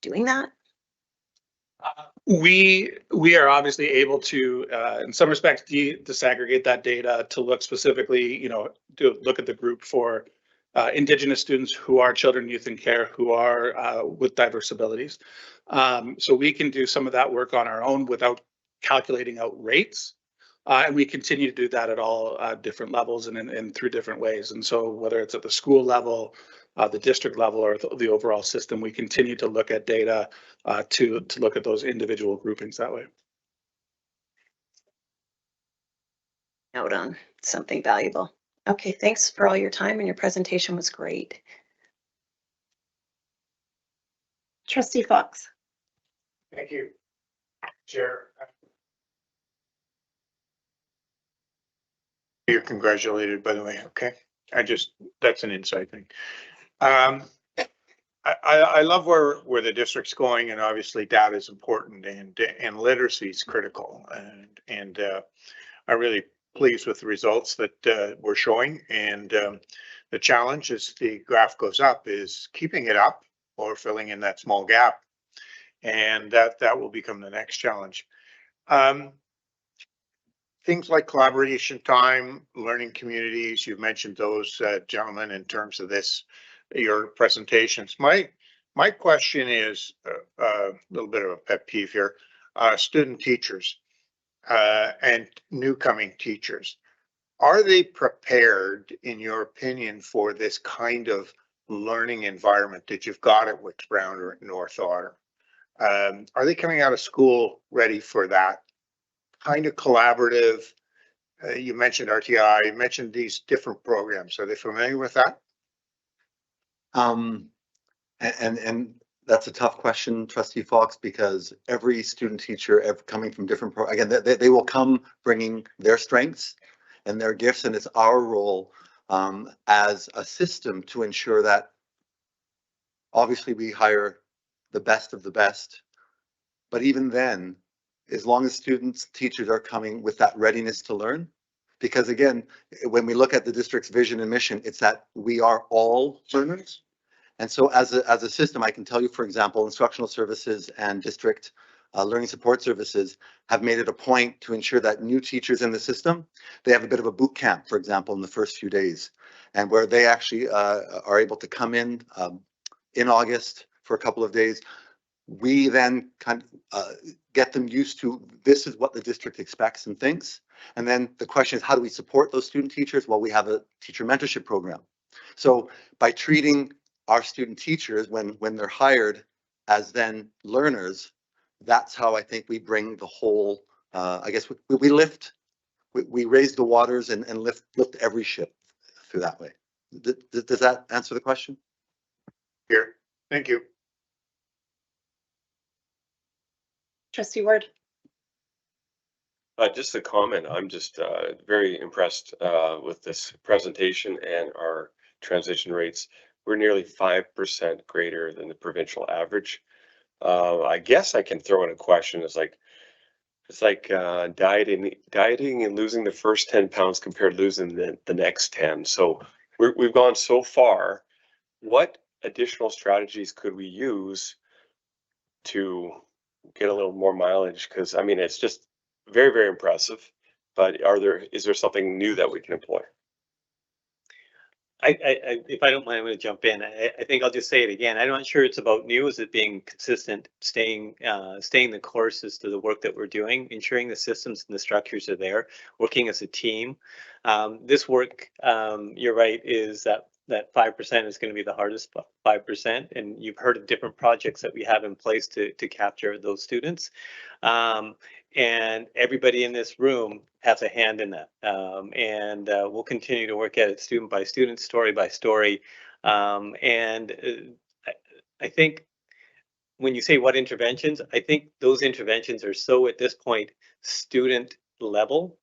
doing that? We are obviously able to, in some respects, disaggregate that data to look specifically, to look at the group for Indigenous students who are children, youth in care, who are with diverse abilities. So we can do some of that work on our own without calculating out rates. And we continue to do that at all different levels and through different ways. And so whether it's at the school level, the district level, or the overall system, we continue to look at data to look at those individual groupings that way. Out on something valuable. Okay, thanks for all your time, and your presentation was great. Trustee Fox. Thank you, Chair. You're congratulated, by the way, okay? That's an inside thing. I love where the district's going, and obviously data is important, and literacy is critical. And I'm really pleased with the results that we're showing. And the challenge as the graph goes up is keeping it up or filling in that small gap. And that will become the next challenge. Things like collaboration time, learning communities, you've mentioned those, gentlemen, in terms of your presentations. My question is a little bit of a pet peeve here. Student teachers and new coming teachers, are they prepared, in your opinion, for this kind of learning environment that you've got at Wicks Brown or at North Otter? Are they coming out of school ready for that kind of collaborative? You mentioned RTI, you mentioned these different programs. Are they familiar with that? And that's a tough question, Trustee Fox, because every student teacher coming from different again, they will come bringing their strengths and their gifts, and it's our role as a system to ensure that obviously we hire the best of the best, but even then, as long as teachers are coming with that readiness to learn, because again, when we look at the district's vision and mission, it's that we are all learners. And so as a system, I can tell you, for example, instructional services and district learning support services have made it a point to ensure that new teachers in the system, they have a bit of a boot camp, for example, in the first few days, and where they actually are able to come in August for a couple of days. We then kind of get them used to, this is what the district expects and thinks. And then the question is, how do we support those student teachers? Well, we have a teacher mentorship program. So by treating our student teachers when they're hired as then learners, that's how I think we bring the whole, I guess we lift, we raise the waters and lift every ship through that way. Does that answer the question? Here, thank you. Trustee Ward. Just a comment. I'm just very impressed with this presentation and our transition rates. We're nearly 5% greater than the provincial average. I guess I can throw in a question. It's like dieting and losing the first 10 pounds compared to losing the next 10. So we've gone so far. What additional strategies could we use to get a little more mileage? Because I mean, it's just very, very impressive. But is there something new that we can employ? If I don't mind, I'm going to jump in. I think I'll just say it again. I'm not sure it's about new. Is it being consistent, staying the course as to the work that we're doing, ensuring the systems and the structures are there, working as a team. This work, you're right, is that 5% is going to be the hardest 5%. And you've heard of different projects that we have in place to capture those students. And everybody in this room has a hand in that. We'll continue to work at it student by student, story by story. I think when you say what interventions, I think those interventions are so at this point student level,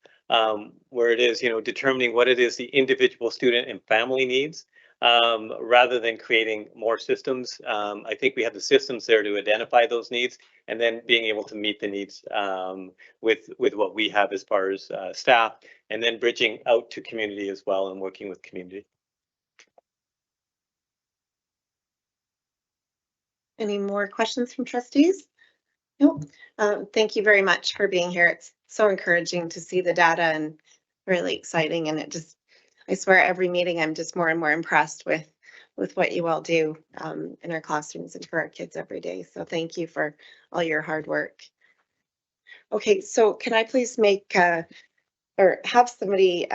where it is, determining what it is the individual student and family needs, rather than creating more systems. I think we have the systems there to identify those needs and then being able to meet the needs with what we have as far as staff, and then bridging out to community as well and working with community. Any more questions from trustees? Nope. Thank you very much for being here. It's so encouraging to see the data and really exciting. And I swear every meeting I'm just more and more impressed with what you all do in our classrooms and for our kids every day. So thank you for all your hard work. Okay, so can I please make or have somebody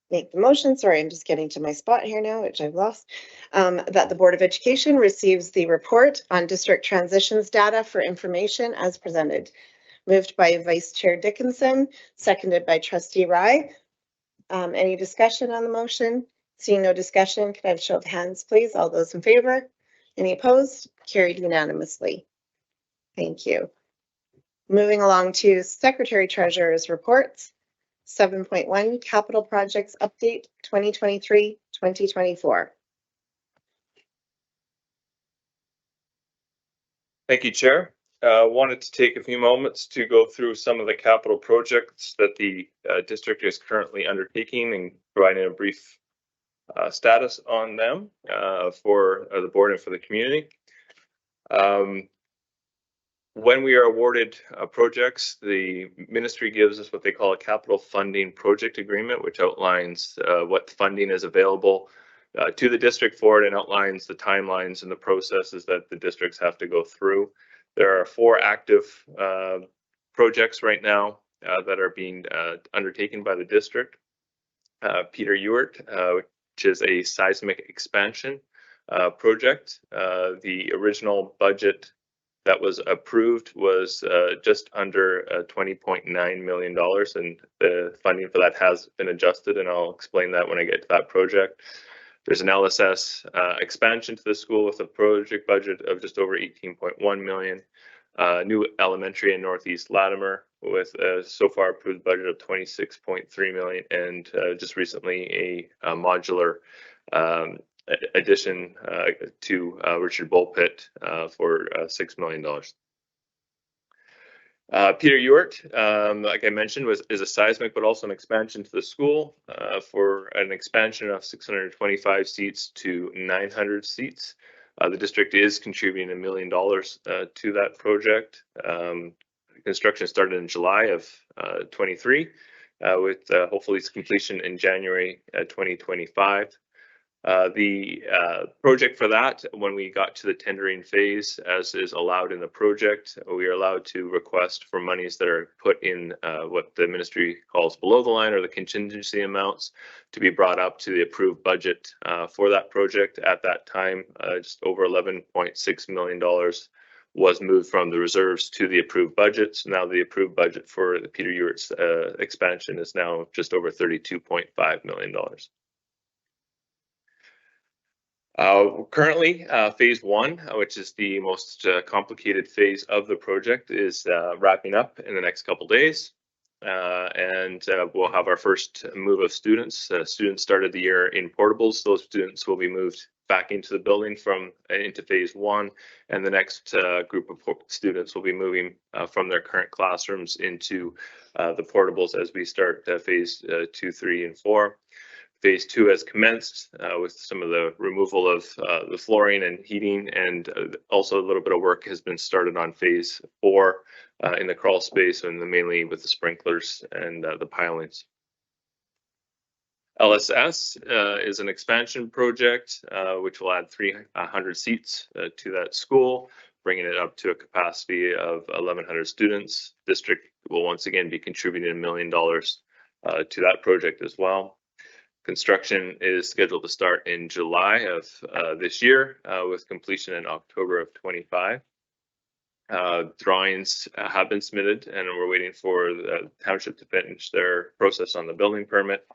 make the motion? Sorry, I'm just getting to my spot here now, which I've lost. That the Board of Education receives the report on district transitions data for information as presented. Moved by Vice Chair Dickinson, seconded by Trustee Rye. Any discussion on the motion? Seeing no discussion, can I have a show of hands, please? All those in favor? Any opposed? Carried unanimously. Thank you. Moving along to Secretary Treasurer's reports. 7.1 Capital Projects Update 2023-2024. Thank you, Chair. Wanted to take a few moments to go through some of the capital projects that the district is currently undertaking and providing a brief status on them for the board and for the community. When we are awarded projects, the ministry gives us what they call a capital funding project agreement, which outlines what funding is available to the district for it and outlines the timelines and the processes that the districts have to go through. There are 4 active projects right now that are being undertaken by the district. Peter Ewart, which is a seismic expansion project. The original budget that was approved was just under $20.9 million, and the funding for that has been adjusted, and I'll explain that when I get to that project. There's an LSS expansion to the school with a project budget of just over $18.1 million. New elementary in Northeast Latimer with a so far approved budget of $26.3 million, and just recently a modular addition to Richard Bullpit for $6 million. Peter Ewart, like I mentioned, is a seismic but also an expansion to the school for an expansion of 625 seats to 900 seats. The district is contributing $1 million to that project. Construction started in July of 23 with hopefully its completion in January 2025. The project for that, when we got to the tendering phase, as is allowed in the project, we are allowed to request for monies that are put in what the ministry calls below the line or the contingency amounts to be brought up to the approved budget for that project. At that time, just over $11.6 million was moved from the reserves to the approved budget. So now the approved budget for the Peter Ewart's expansion is now just over $32.5 million. Currently, phase 1, which is the most complicated phase of the project, is wrapping up in the next couple days. And we'll have our first move of students. Students started the year in portables. Those students will be moved back into the building into phase 1. And the next group of students will be moving from their current classrooms into the portables as we start phase 2, 3, and 4. Phase 2 has commenced with some of the removal of the flooring and heating, and also a little bit of work has been started on phase 4 in the crawl space, and mainly with the sprinklers and the pilings. LSS is an expansion project which will add 300 seats to that school, bringing it up to a capacity of 1,100 students. District will once again be contributing $1 million to that project as well. Construction is scheduled to start in July of this year with completion in October of 25. Drawings have been submitted, and we're waiting for the township to finish their process on the building permit.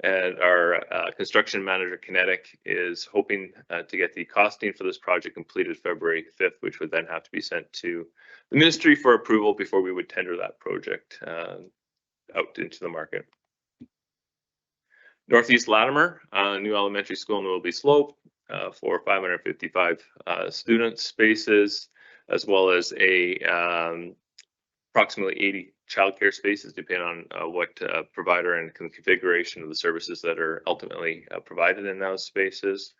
And our construction manager, Kinetic, is hoping to get the costing for this project completed February 5th, which would then have to be sent to the ministry for approval before we would tender that project out into the market. Northeast Latimer, new elementary school in Willoughby Slope for 555 student spaces, as well as approximately 80 childcare spaces, depending on what provider and configuration of the services that are ultimately provided in those spaces.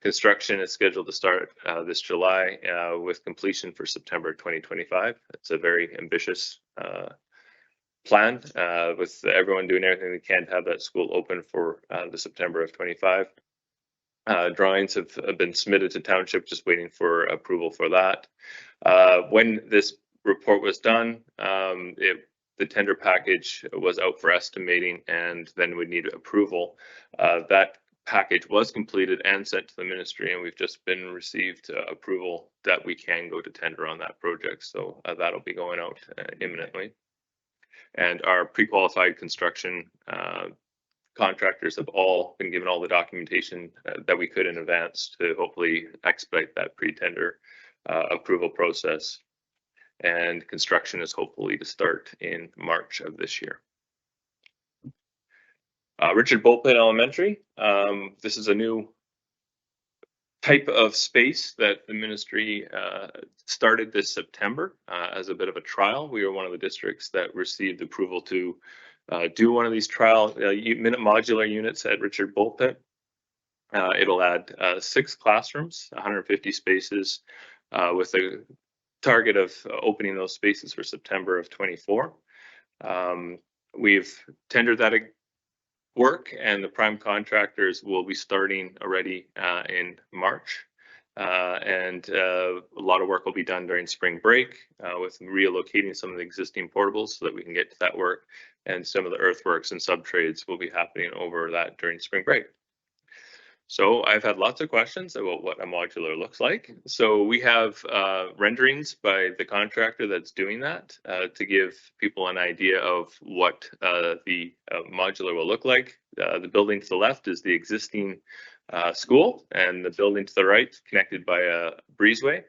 Construction is scheduled to start this July with completion for September 2025. It's a very ambitious plan with everyone doing everything they can to have that school open for the September of 25. Drawings have been submitted to township, just waiting for approval for that. When this report was done, the tender package was out for estimating, and then would need approval. That package was completed and sent to the ministry, and we've just been received approval that we can go to tender on that project. So that'll be going out imminently. And our pre-qualified construction contractors have all been given all the documentation that we could in advance to hopefully expedite that pre-tender approval process. And construction is hopefully to start in March of this year. Richard Bulpit Elementary. This is a new type of space that the ministry started this September as a bit of a trial. We were one of the districts that received approval to do one of these trial modular units at Richard Bulpit. It'll add 6 classrooms, 150 spaces, with a target of opening those spaces for September of 24. We've tendered that work, and the prime contractors will be starting already in March. And a lot of work will be done during spring break with relocating some of the existing portables so that we can get to that work. And some of the earthworks and subtrades will be happening over that during spring break. So I've had lots of questions about what a modular looks like. So we have renderings by the contractor that's doing that to give people an idea of what the modular will look like. The building to the left is the existing school, and the building to the right, connected by a breezeway,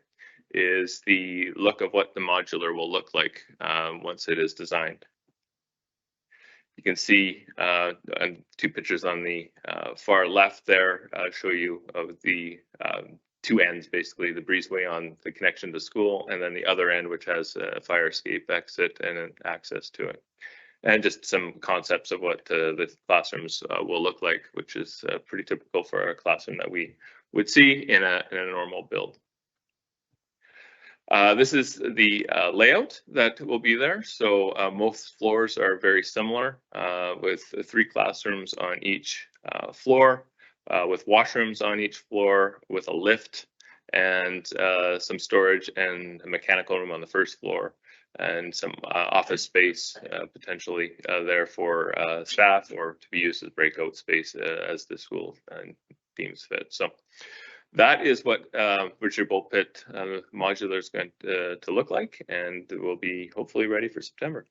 is the look of what the modular will look like once it is designed. You can see 2 pictures on the far left there show you of the 2 ends, basically the breezeway on the connection to school, and then the other end, which has a fire escape exit and an access to it. And just some concepts of what the classrooms will look like, which is pretty typical for a classroom that we would see in a normal build. This is the layout that will be there. So most floors are very similar with 3 classrooms on each floor, with washrooms on each floor, with a lift and some storage and a mechanical room on the first floor, and some office space potentially there for staff, or to be used as breakout space as the school deems fit. So that is what Richard Bulpit modular is going to look like, and it will be hopefully ready for September.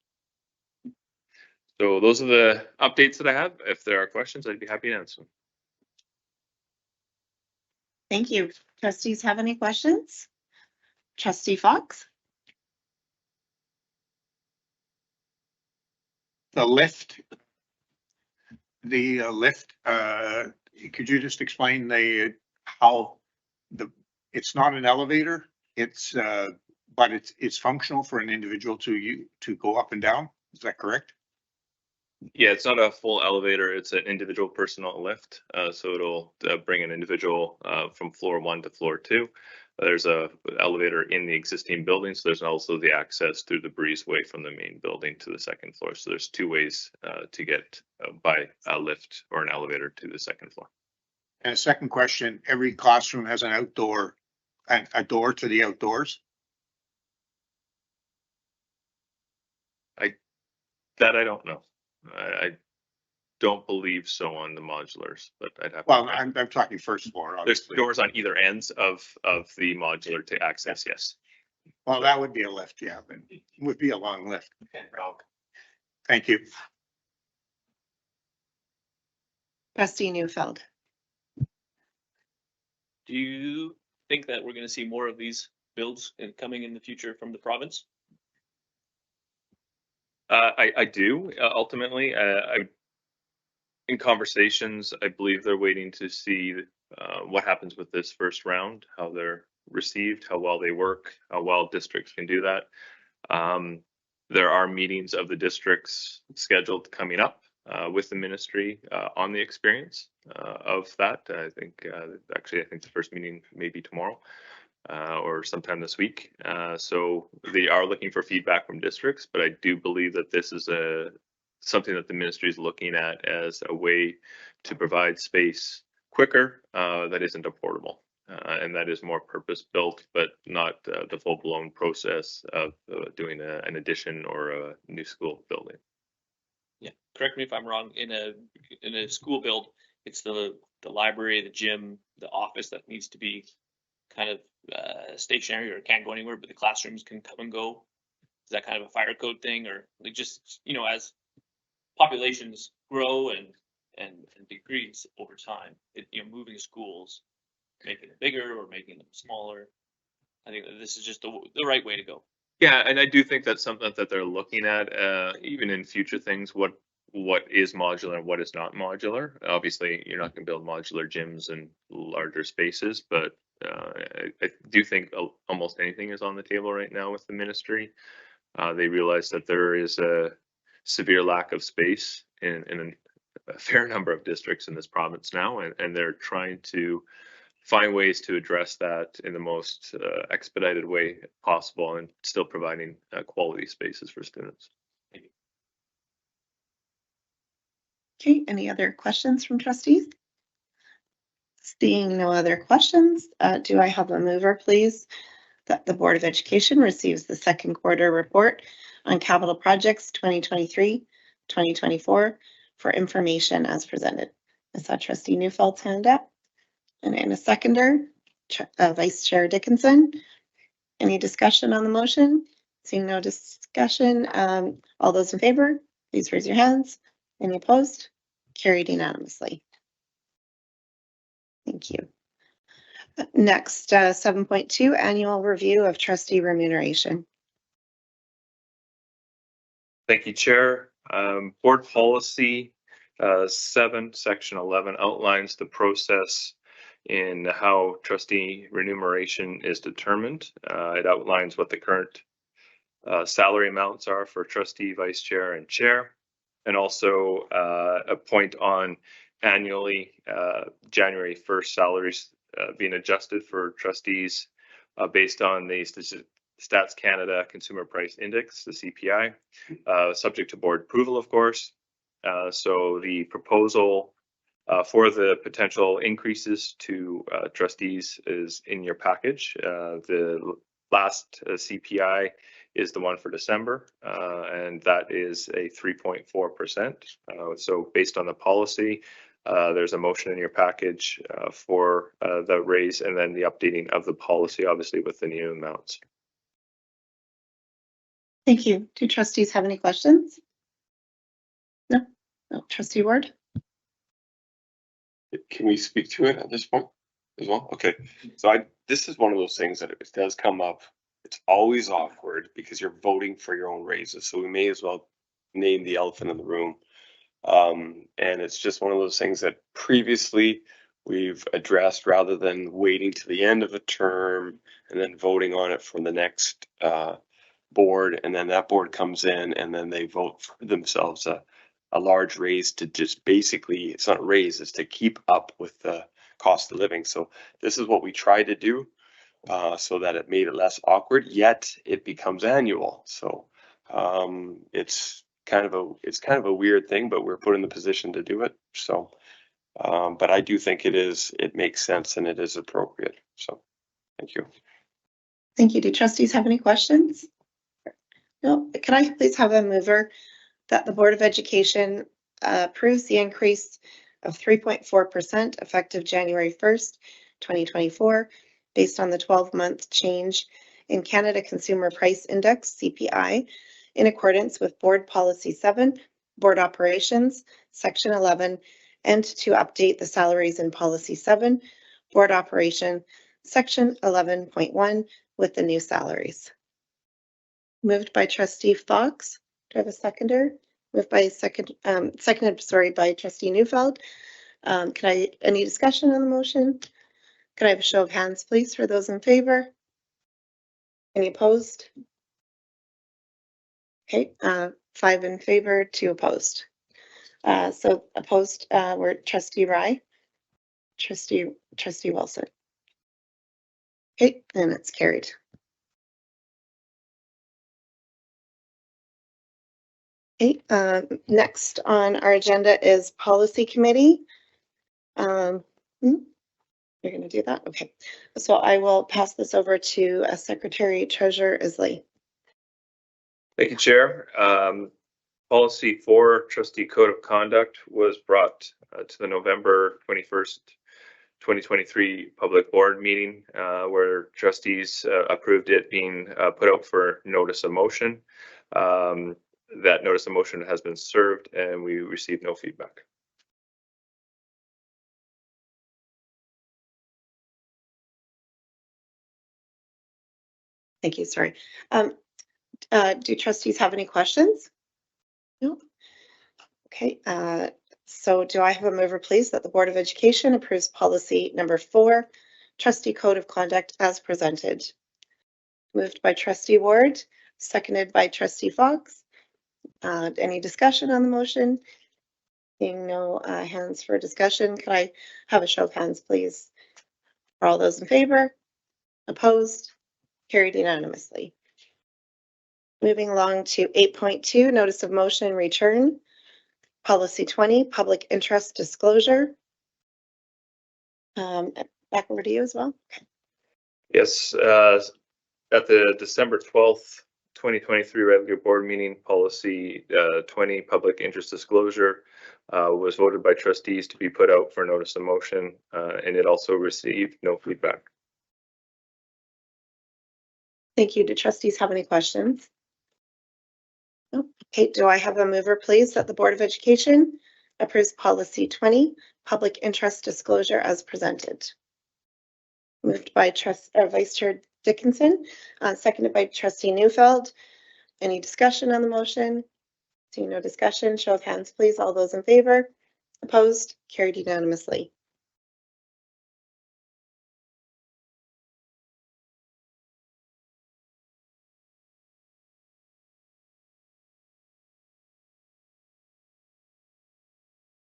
So those are the updates that I have. If there are questions, I'd be happy to answer them. Thank you. Trustees have any questions? Trustee Fox? The lift, could you just explain how it's not an elevator, but it's functional for an individual to go up and down? Is that correct? Yeah, it's not a full elevator. It's an individual personal lift. So it'll bring an individual from floor 1 to floor 2. There's a elevator in the existing building, so there's also the access through the breezeway from the main building to the 2nd floor. So there's 2 ways to get by a lift or an elevator to the 2nd floor. And a second question, every classroom has a door to the outdoors? I don't know. I don't believe so on the modulars, but I'd have to. I'm talking first floor. Obviously. There's doors on either ends of the modular to access, yes. Well, that would be a lift, yeah, but it would be a long lift. Thank you. Trustee Newfeld. Do you think that we're gonna see more of these builds coming in the future from the province? I do, ultimately, in conversations, I believe they're waiting to see what happens with this first round, how they're received, how well they work, how well districts can do that. There are meetings of the districts scheduled coming up with the ministry on the experience of that. I think actually, I think the first meeting may be tomorrow or sometime this week. So they are looking for feedback from districts, but I do believe that this is something that the ministry is looking at as a way to provide space quicker that isn't affordable. And that is more purpose built, but not the full blown process of doing an addition or a new school building. Yeah, correct me if I'm wrong. In a school build, it's the library, the gym, the office that needs to be kind of stationary or can't go anywhere, but the classrooms can come and go. Is that kind of a fire code thing, or like just, you know, as populations grow and decrease over time, you know, moving schools, making it bigger or making them smaller. I think that this is just the right way to go. Yeah, and I do think that's something that they're looking at, even in future things. What is modular and what is not modular? Obviously, you're not going to build modular gyms and larger spaces, but I do think almost anything is on the table right now with the ministry. They realize that there is a severe lack of space in a fair number of districts in this province now, and they're trying to find ways to address that in the most expedited way possible and still providing quality spaces for students. Okay, any other questions from trustees? Seeing no other questions, do I have a mover, please, that the Board of Education receives the second quarter report on capital projects 2023-2024 for information as presented? I saw Trustee Newfeld's hand up. And in a seconder, Vice Chair Dickinson. Any discussion on the motion? Seeing no discussion, all those in favor, please raise your hands. Any opposed? Carried unanimously. Thank you. Next, 7.2 annual review of trustee remuneration. Thank you, Chair. Board policy 7, section 11 outlines the process in how trustee remuneration is determined. It outlines what the current salary amounts are for trustee, vice chair, and chair, and also a point on annually January 1st salaries being adjusted for trustees based on the Stats Canada Consumer Price Index, the CPI, subject to board approval, of course. So the proposal for the potential increases to trustees is in your package. The last CPI is the one for December, and that is a 3.4%. So based on the policy, there's a motion in your package for the raise and then the updating of the policy, obviously with the new amounts. Thank you. Do trustees have any questions? No? No. Trustee Ward? Can we speak to it at this point as well? Okay, so this is one of those things that it does come up. It's always awkward because you're voting for your own raises. So we may as well name the elephant in the room. And it's just one of those things that previously we've addressed rather than waiting to the end of a term and then voting on it from the next board. And then that board comes in and then they vote for themselves a large raise to just basically, it's not a raise, it's to keep up with the cost of living. So this is what we try to do so that it made it less awkward, yet it becomes annual. So it's kind of a weird thing, but we're put in the position to do it. So, but I do think it makes sense and it is appropriate. So thank you. Thank you. Do trustees have any questions? No. Can I please have a mover that the Board of Education approves the increase of 3.4% effective January 1st, 2024, based on the 12-month change in Canada Consumer Price Index, CPI, in accordance with Board Policy 7, Board Operations, Section 11, and to update the salaries in Policy 7, Board Operation, Section 11.1 with the new salaries. Moved by Trustee Fox. Do I have a seconder? Moved by seconded by Trustee Neufeld. Any discussion on the motion? Could I have a show of hands, please, for those in favor? Any opposed? Okay, 5 in favor, 2 opposed. So opposed were Trustee Rye, Trustee Wilson. Okay, and it's carried. Okay, next on our agenda is Policy Committee. You're going to do that? Okay. So I will pass this over to Secretary Treasurer Isley. Thank you, Chair. Policy 4, Trustee Code of Conduct, was brought to the November 21st, 2023 Public Board meeting where trustees approved it being put out for notice of motion. That notice of motion has been served and we received no feedback. Thank you. Sorry. Do trustees have any questions? No. Okay. So do I have a mover, please, that the Board of Education approves policy number 4, Trustee Code of Conduct as presented? Moved by Trustee Ward, seconded by Trustee Fox. Any discussion on the motion? Seeing no hands for discussion, could I have a show of hands, please? For all those in favor? Opposed? Carried unanimously. Moving along to 8.2, notice of motion return. Policy 20, public interest disclosure. Back over to you as well. Okay. Yes, at the December 12th, 2023 regular board meeting, policy 20, public interest disclosure, was voted by trustees to be put out for notice of motion, and it also received no feedback. Thank you. Do trustees have any questions? No. Okay, do I have a mover, please, that the Board of Education approves policy 20, public interest disclosure as presented? Moved by Vice Chair Dickinson, seconded by Trustee Neufeld. Any discussion on the motion? Seeing no discussion, show of hands, please. All those in favor? Opposed? Carried unanimously.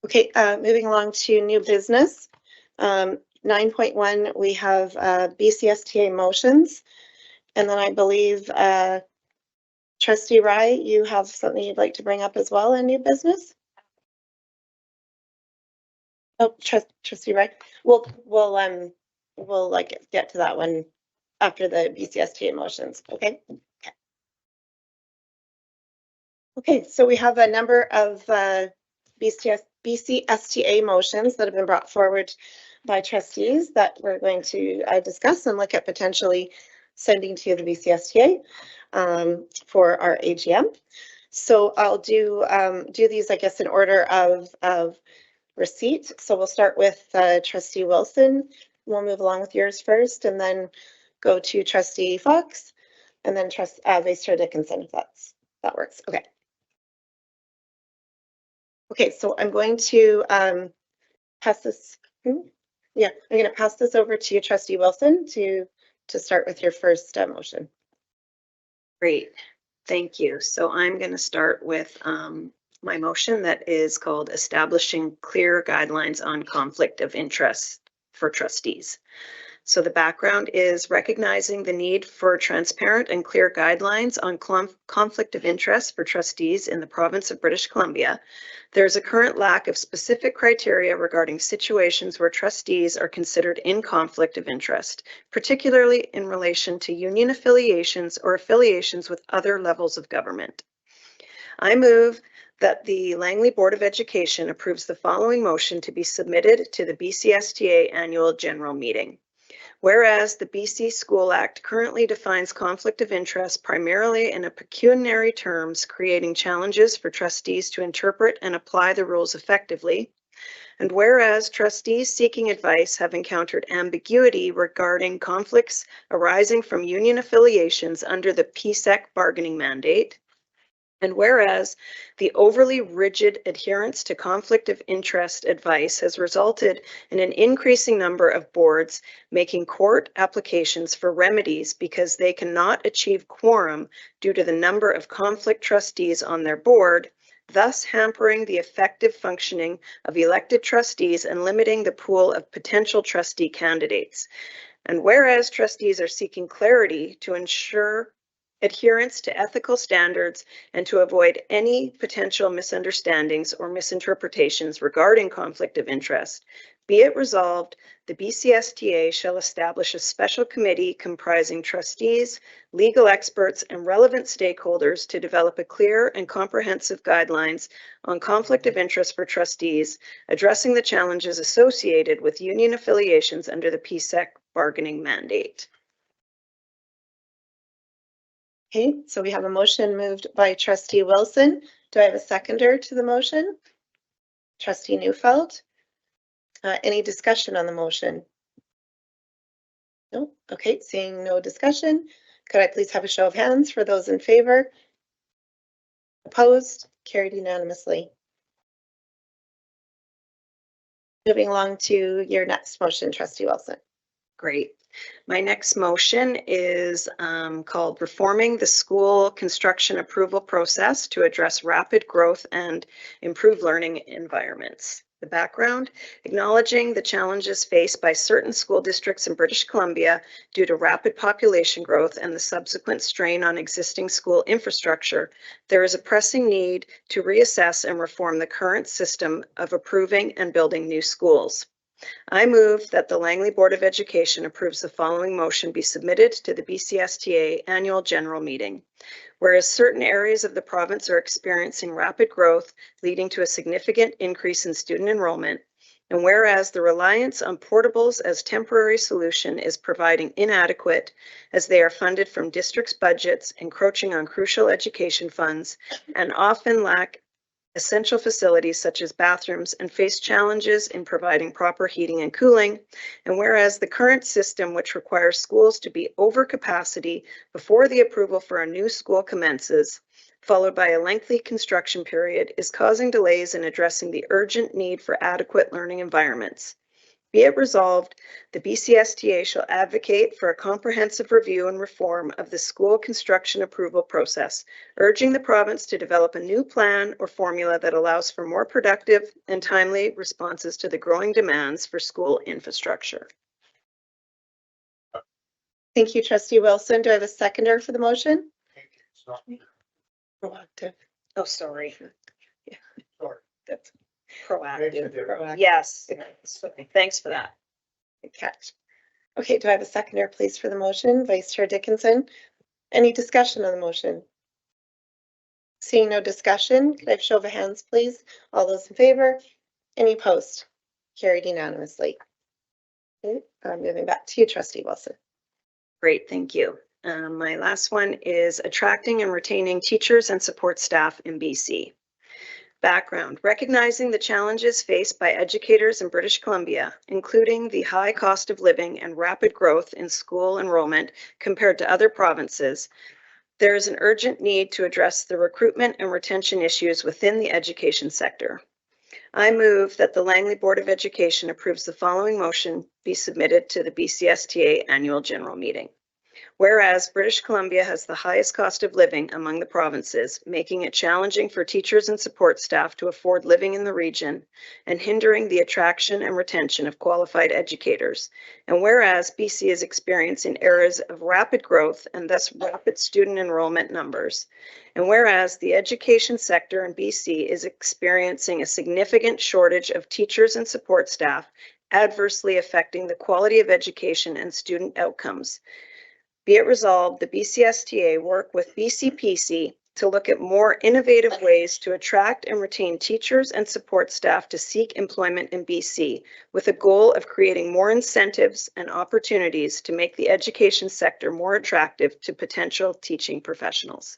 Okay, moving along to new business. 9.1, we have BCSTA motions. And then I believe Trustee Rye, you have something you'd like to bring up as well in new business? Oh, Trustee Rye. We'll get to that one after the BCSTA motions. Okay. Okay, so we have a number of BCSTA motions that have been brought forward by trustees that we're going to discuss and look at potentially sending to the BCSTA for our AGM. So I'll do these, I guess, in order of receipt. So we'll start with Trustee Wilson. We'll move along with yours first, and then go to Trustee Fox, and then Vice Chair Dickinson, if that works. Okay. Okay, so I'm going to pass this. Yeah, I'm going to pass this over to you, Trustee Wilson, to start with your first motion. Great, thank you. So I'm going to start with my motion that is called Establishing Clear Guidelines on Conflict of Interest for Trustees. So the background is recognizing the need for transparent and clear guidelines on conflict of interest for trustees in the province of British Columbia. There is a current lack of specific criteria regarding situations where trustees are considered in conflict of interest, particularly in relation to union affiliations or affiliations with other levels of government. I move that the Langley Board of Education approves the following motion to be submitted to the BCSTA Annual General Meeting. Whereas the BC School Act currently defines conflict of interest primarily in a pecuniary terms, creating challenges for trustees to interpret and apply the rules effectively. And whereas trustees seeking advice have encountered ambiguity regarding conflicts arising from union affiliations under the PSEC bargaining mandate. And whereas the overly rigid adherence to conflict of interest advice has resulted in an increasing number of boards making court applications for remedies because they cannot achieve quorum due to the number of conflict trustees on their board, thus hampering the effective functioning of elected trustees and limiting the pool of potential trustee candidates. And whereas trustees are seeking clarity to ensure adherence to ethical standards and to avoid any potential misunderstandings or misinterpretations regarding conflict of interest, be it resolved, the BCSTA shall establish a special committee comprising trustees, legal experts, and relevant stakeholders to develop a clear and comprehensive guidelines on conflict of interest for trustees, addressing the challenges associated with union affiliations under the PSEC bargaining mandate. Okay, so we have a motion moved by trustee Wilson. Do I have a seconder to the motion? Trustee Neufeld. Any discussion on the motion? No? Okay, seeing no discussion, could I please have a show of hands for those in favor? Opposed? Carried unanimously. Moving along to your next motion, trustee Wilson. Great. My next motion is called Reforming the School Construction Approval Process to Address Rapid Growth and Improve Learning Environments. The background, acknowledging the challenges faced by certain school districts in British Columbia due to rapid population growth and the subsequent strain on existing school infrastructure, there is a pressing need to reassess and reform the current system of approving and building new schools. I move that the Langley Board of Education approves the following motion be submitted to the BCSTA Annual General Meeting. Whereas certain areas of the province are experiencing rapid growth, leading to a significant increase in student enrollment, and whereas the reliance on portables as temporary solution is proving inadequate as they are funded from districts' budgets, encroaching on crucial education funds, and often lack essential facilities such as bathrooms and face challenges in providing proper heating and cooling. And whereas the current system, which requires schools to be over capacity before the approval for a new school commences, followed by a lengthy construction period, is causing delays in addressing the urgent need for adequate learning environments. Be it resolved, the BCSTA shall advocate for a comprehensive review and reform of the school construction approval process, urging the province to develop a new plan or formula that allows for more productive and timely responses to the growing demands for school infrastructure. Thank you, trustee Wilson. Do I have a seconder for the motion? Proactive. Oh, sorry. Yeah. Sorry. That's Proactive. proactive. Yes. Thanks for that. Good catch. Okay, do I have a seconder, please, for the motion? Vice Chair Dickinson. Any discussion on the motion? Seeing no discussion, could I have a show of hands, please? All those in favor? Any opposed? Carried unanimously. Okay, moving back to you, trustee Wilson. Great, thank you. My last one is attracting and retaining teachers and support staff in BC. Background, recognizing the challenges faced by educators in British Columbia, including the high cost of living and rapid growth in school enrollment compared to other provinces, there is an urgent need to address the recruitment and retention issues within the education sector. I move that the Langley Board of Education approves the following motion be submitted to the BCSTA Annual General Meeting. Whereas British Columbia has the highest cost of living among the provinces, making it challenging for teachers and support staff to afford living in the region and hindering the attraction and retention of qualified educators. And whereas BC is experiencing eras of rapid growth and thus rapid student enrollment numbers. And whereas the education sector in BC is experiencing a significant shortage of teachers and support staff, adversely affecting the quality of education and student outcomes. Be it resolved, the BCSTA work with BCPC to look at more innovative ways to attract and retain teachers and support staff to seek employment in BC, with a goal of creating more incentives and opportunities to make the education sector more attractive to potential teaching professionals.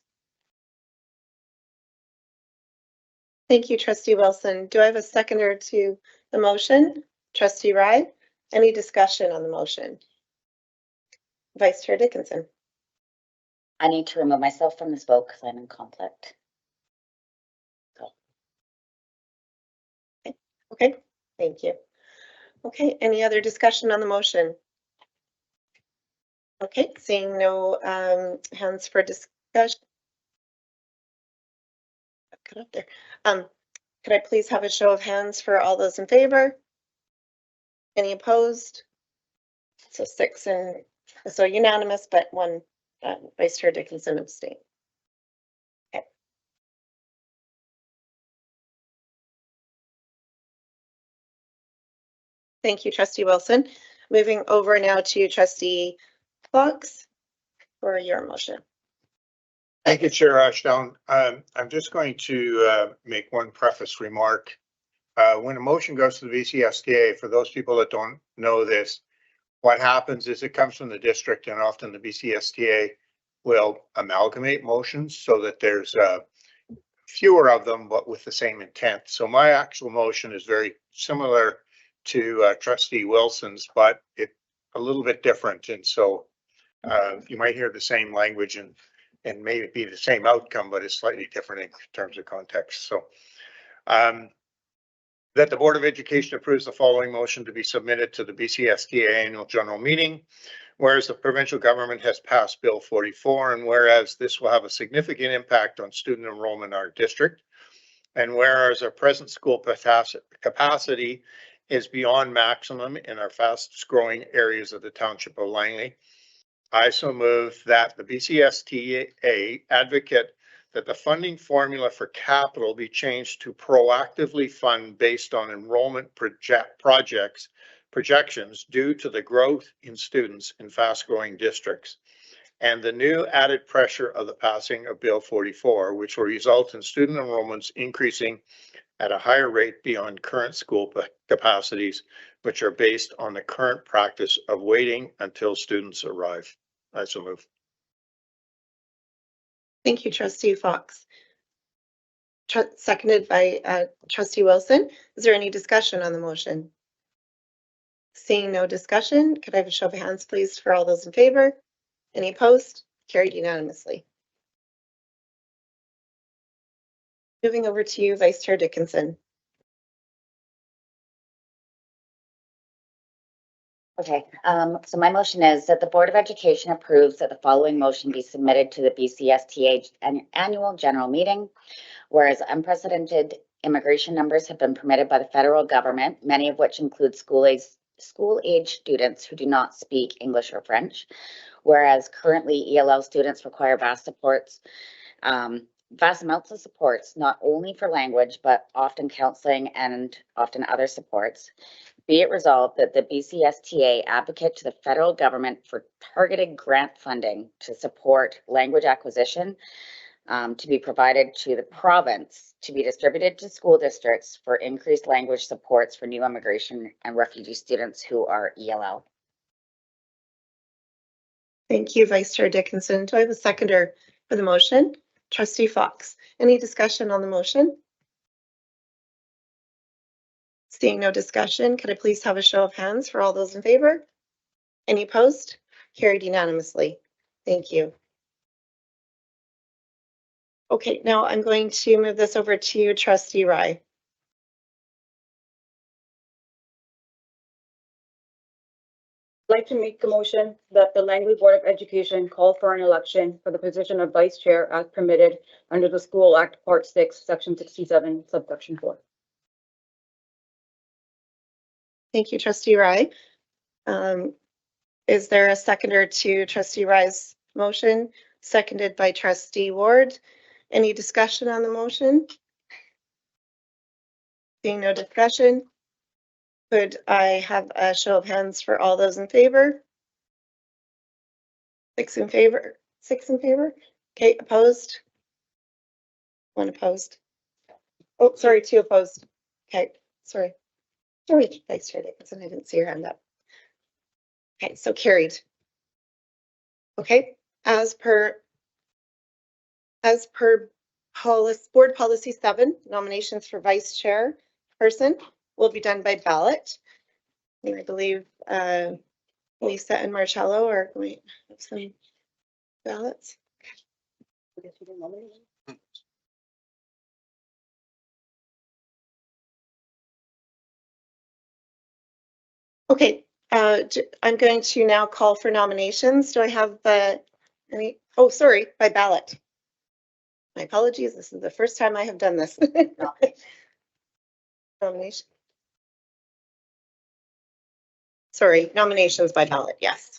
Thank you, Trustee Wilson. Do I have a seconder to the motion? Trustee Rye, any discussion on the motion? Vice Chair Dickinson. I need to remove myself from this vote because I'm in conflict. Okay, thank you. Okay, any other discussion on the motion? Okay, seeing no hands for discussion. Cut up there. Could I please have a show of hands for all those in favor? Any opposed? So 6 and so unanimous, but 1 Vice Chair Dickinson abstained. Okay. Thank you, Trustee Wilson. Moving over now to Trustee Fox for your motion. Thank you, Chair Ashdown. I'm just going to make one preface remark. When a motion goes to the BCSTA, for those people that don't know this, what happens is it comes from the district, and often the BCSTA will amalgamate motions so that there's fewer of them, but with the same intent. So my actual motion is very similar to Trustee Wilson's, but it's a little bit different. And so you might hear the same language and maybe be the same outcome, but it's slightly different in terms of context. So that the Board of Education approves the following motion to be submitted to the BCSTA annual general meeting. Whereas the provincial government has passed Bill 44, and whereas this will have a significant impact on student enrollment in our district, and whereas our present school capacity is beyond maximum in our fastest growing areas of the township of Langley, I so move that the BCSTA advocate that the funding formula for capital be changed to proactively fund based on enrollment projections due to the growth in students in fast-growing districts, and the new added pressure of the passing of Bill 44, which will result in student enrollments increasing at a higher rate beyond current school capacities, which are based on the current practice of waiting until students arrive. I so move. Thank you, Trustee Fox. Seconded by Trustee Wilson. Is there any discussion on the motion? Seeing no discussion, could I have a show of hands, please, for all those in favor? Any opposed? Carried unanimously. Moving over to you, Vice Chair Dickinson. Okay, so my motion is that the Board of Education approves that the following motion be submitted to the BCSTA annual general meeting. Whereas unprecedented immigration numbers have been permitted by the federal government, many of which include school-age students who do not speak English or French. Whereas currently ELL students require vast amounts of supports, not only for language, but often counseling and often other supports. Be it resolved that the BCSTA advocate to the federal government for targeted grant funding to support language acquisition to be provided to the province to be distributed to school districts for increased language supports for new immigration and refugee students who are ELL. Thank you, Vice Chair Dickinson. Do I have a seconder for the motion? Trustee Fox. Any discussion on the motion? Seeing no discussion, could I please have a show of hands for all those in favor? Any opposed? Carried unanimously. Thank you. Okay, now I'm going to move this over to you, Trustee Rye. I'd like to make a motion that the Langley Board of Education call for an election for the position of Vice Chair as permitted under the School Act Part 6, Section 67, Subsection 4. Thank you, Trustee Rye. Is there a seconder to Trustee Rye's motion? Seconded by Trustee Ward. Any discussion on the motion? Seeing no discussion, could I have a show of hands for all those in favor? 6 in favor, 6 in favor. Okay, opposed? One opposed. Oh, sorry, two opposed. Okay, sorry. Sorry, Vice Chair Dickinson, I didn't see your hand up. Okay, so carried. Okay, as per board policy 7, nominations for vice chair person will be done by ballot. And I believe Lisa and Marcello are going to have some ballots. Okay, I'm going to now call for nominations. Do I have any? Oh, sorry, by ballot. My apologies. This is the first time I have done this. Nomination. Sorry, nominations by ballot. Yes.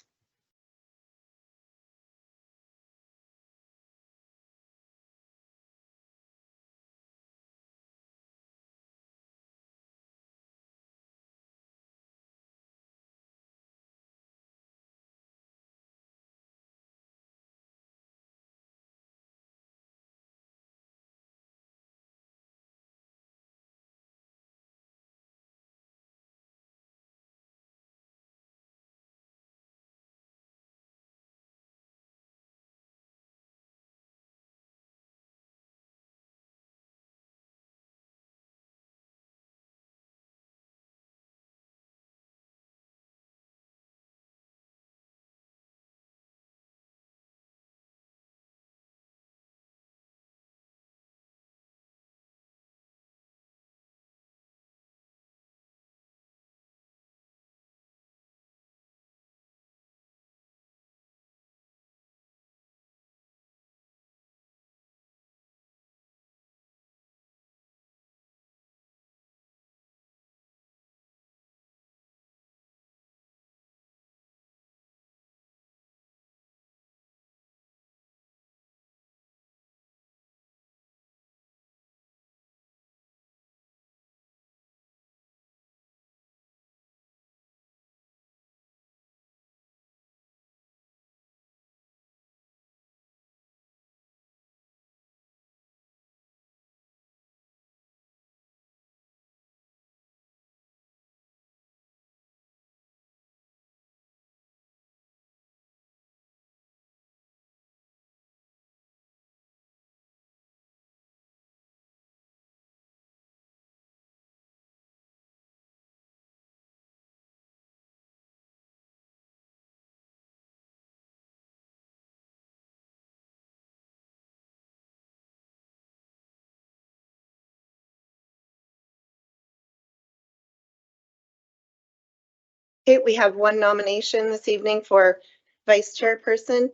Okay, we have one nomination this evening for vice chairperson,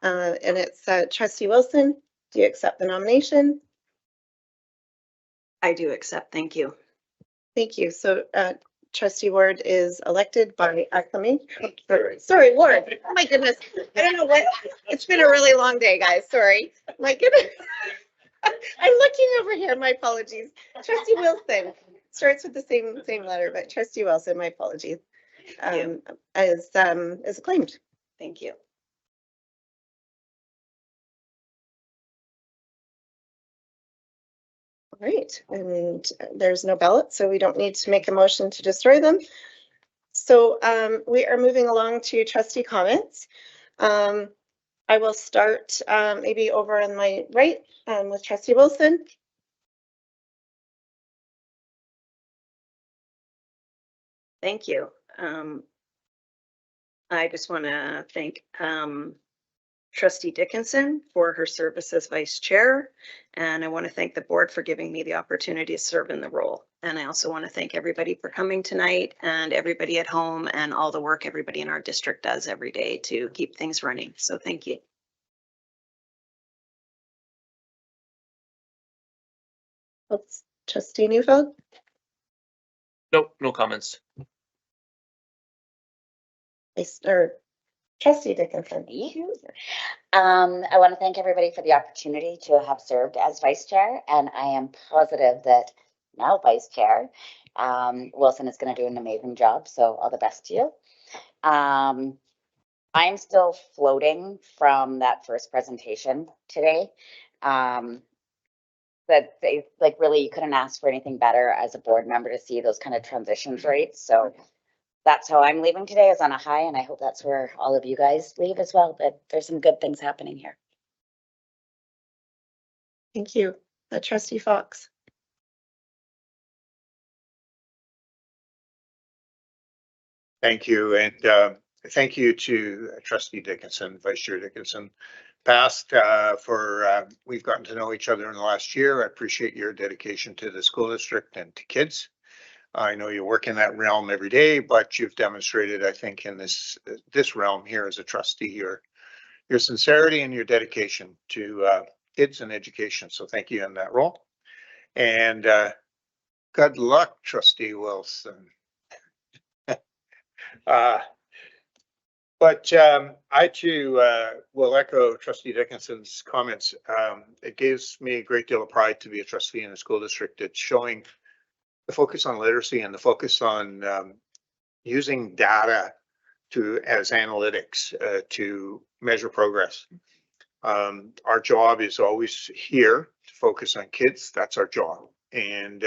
and it's Trustee Wilson. Do you accept the nomination? I do accept. Thank you. Thank you. So Trustee Ward is elected by acclamation. Sorry, Ward. Oh my goodness. I don't know what. It's been a really long day, guys. Sorry. My goodness. I'm looking over here. My apologies. Trustee Wilson starts with the same letter, but Trustee Wilson, my apologies. Is acclaimed. Thank you. All right, and there's no ballot, so we don't need to make a motion to destroy them. So we are moving along to trustee comments. I will start maybe over on my right with Trustee Wilson. Thank you. I just want to thank Trustee Dickinson for her service as vice chair. And I want to thank the board for giving me the opportunity to serve in the role. And I also want to thank everybody for coming tonight and everybody at home and all the work everybody in our district does every day to keep things running. So thank you. Trustee Neufeld. Nope, no comments. Trustee Dickinson. I want to thank everybody for the opportunity to have served as vice chair, and I am positive that now vice chair, Wilson is going to do an amazing job. So all the best to you. I'm still floating from that first presentation today. that they, like, really, you couldn't ask for anything better as a board member to see those kind of transitions rates. So that's how I'm leaving today, is on a high, and I hope that's where all of you guys leave as well, that there's some good things happening here. Thank you. Trustee Fox. Thank you, and thank you to Trustee Dickinson, Vice Chair Dickinson, past for we've gotten to know each other in the last year. I appreciate your dedication to the school district and to kids. I know you work in that realm every day, but you've demonstrated, I think, in this realm here as a trustee, your sincerity and your dedication to kids and education. So thank you in that role. And good luck, Trustee Wilson. But I too will echo Trustee Dickinson's comments. It gives me a great deal of pride to be a trustee in a school district. It's showing the focus on literacy and the focus on using data as analytics to measure progress. Our job is always here to focus on kids. That's our job. And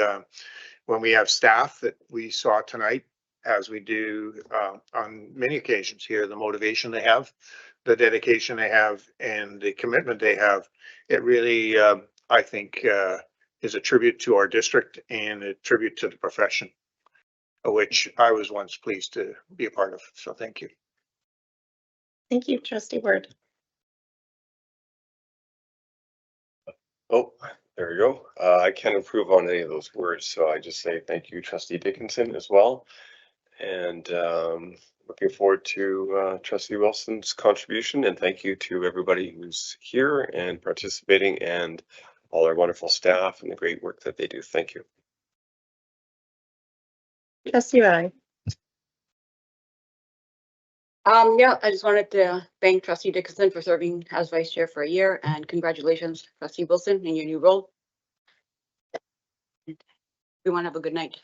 when we have staff that we saw tonight, as we do on many occasions here, the motivation they have, the dedication they have, and the commitment they have, it really, I think, is a tribute to our district and a tribute to the profession, which I was once pleased to be a part of. So thank you. Thank you, Trustee Ward. Oh, there we go. I can't improve on any of those words, so I just say thank you, Trustee Dickinson, as well. And looking forward to Trustee Wilson's contribution, and thank you to everybody who's here and participating, and all our wonderful staff and the great work that they do. Thank you. Trustee Rye. Yeah, I just wanted to thank Trustee Dickinson for serving as vice chair for a year, and congratulations, Trustee Wilson, in your new role. Everyone have a good night.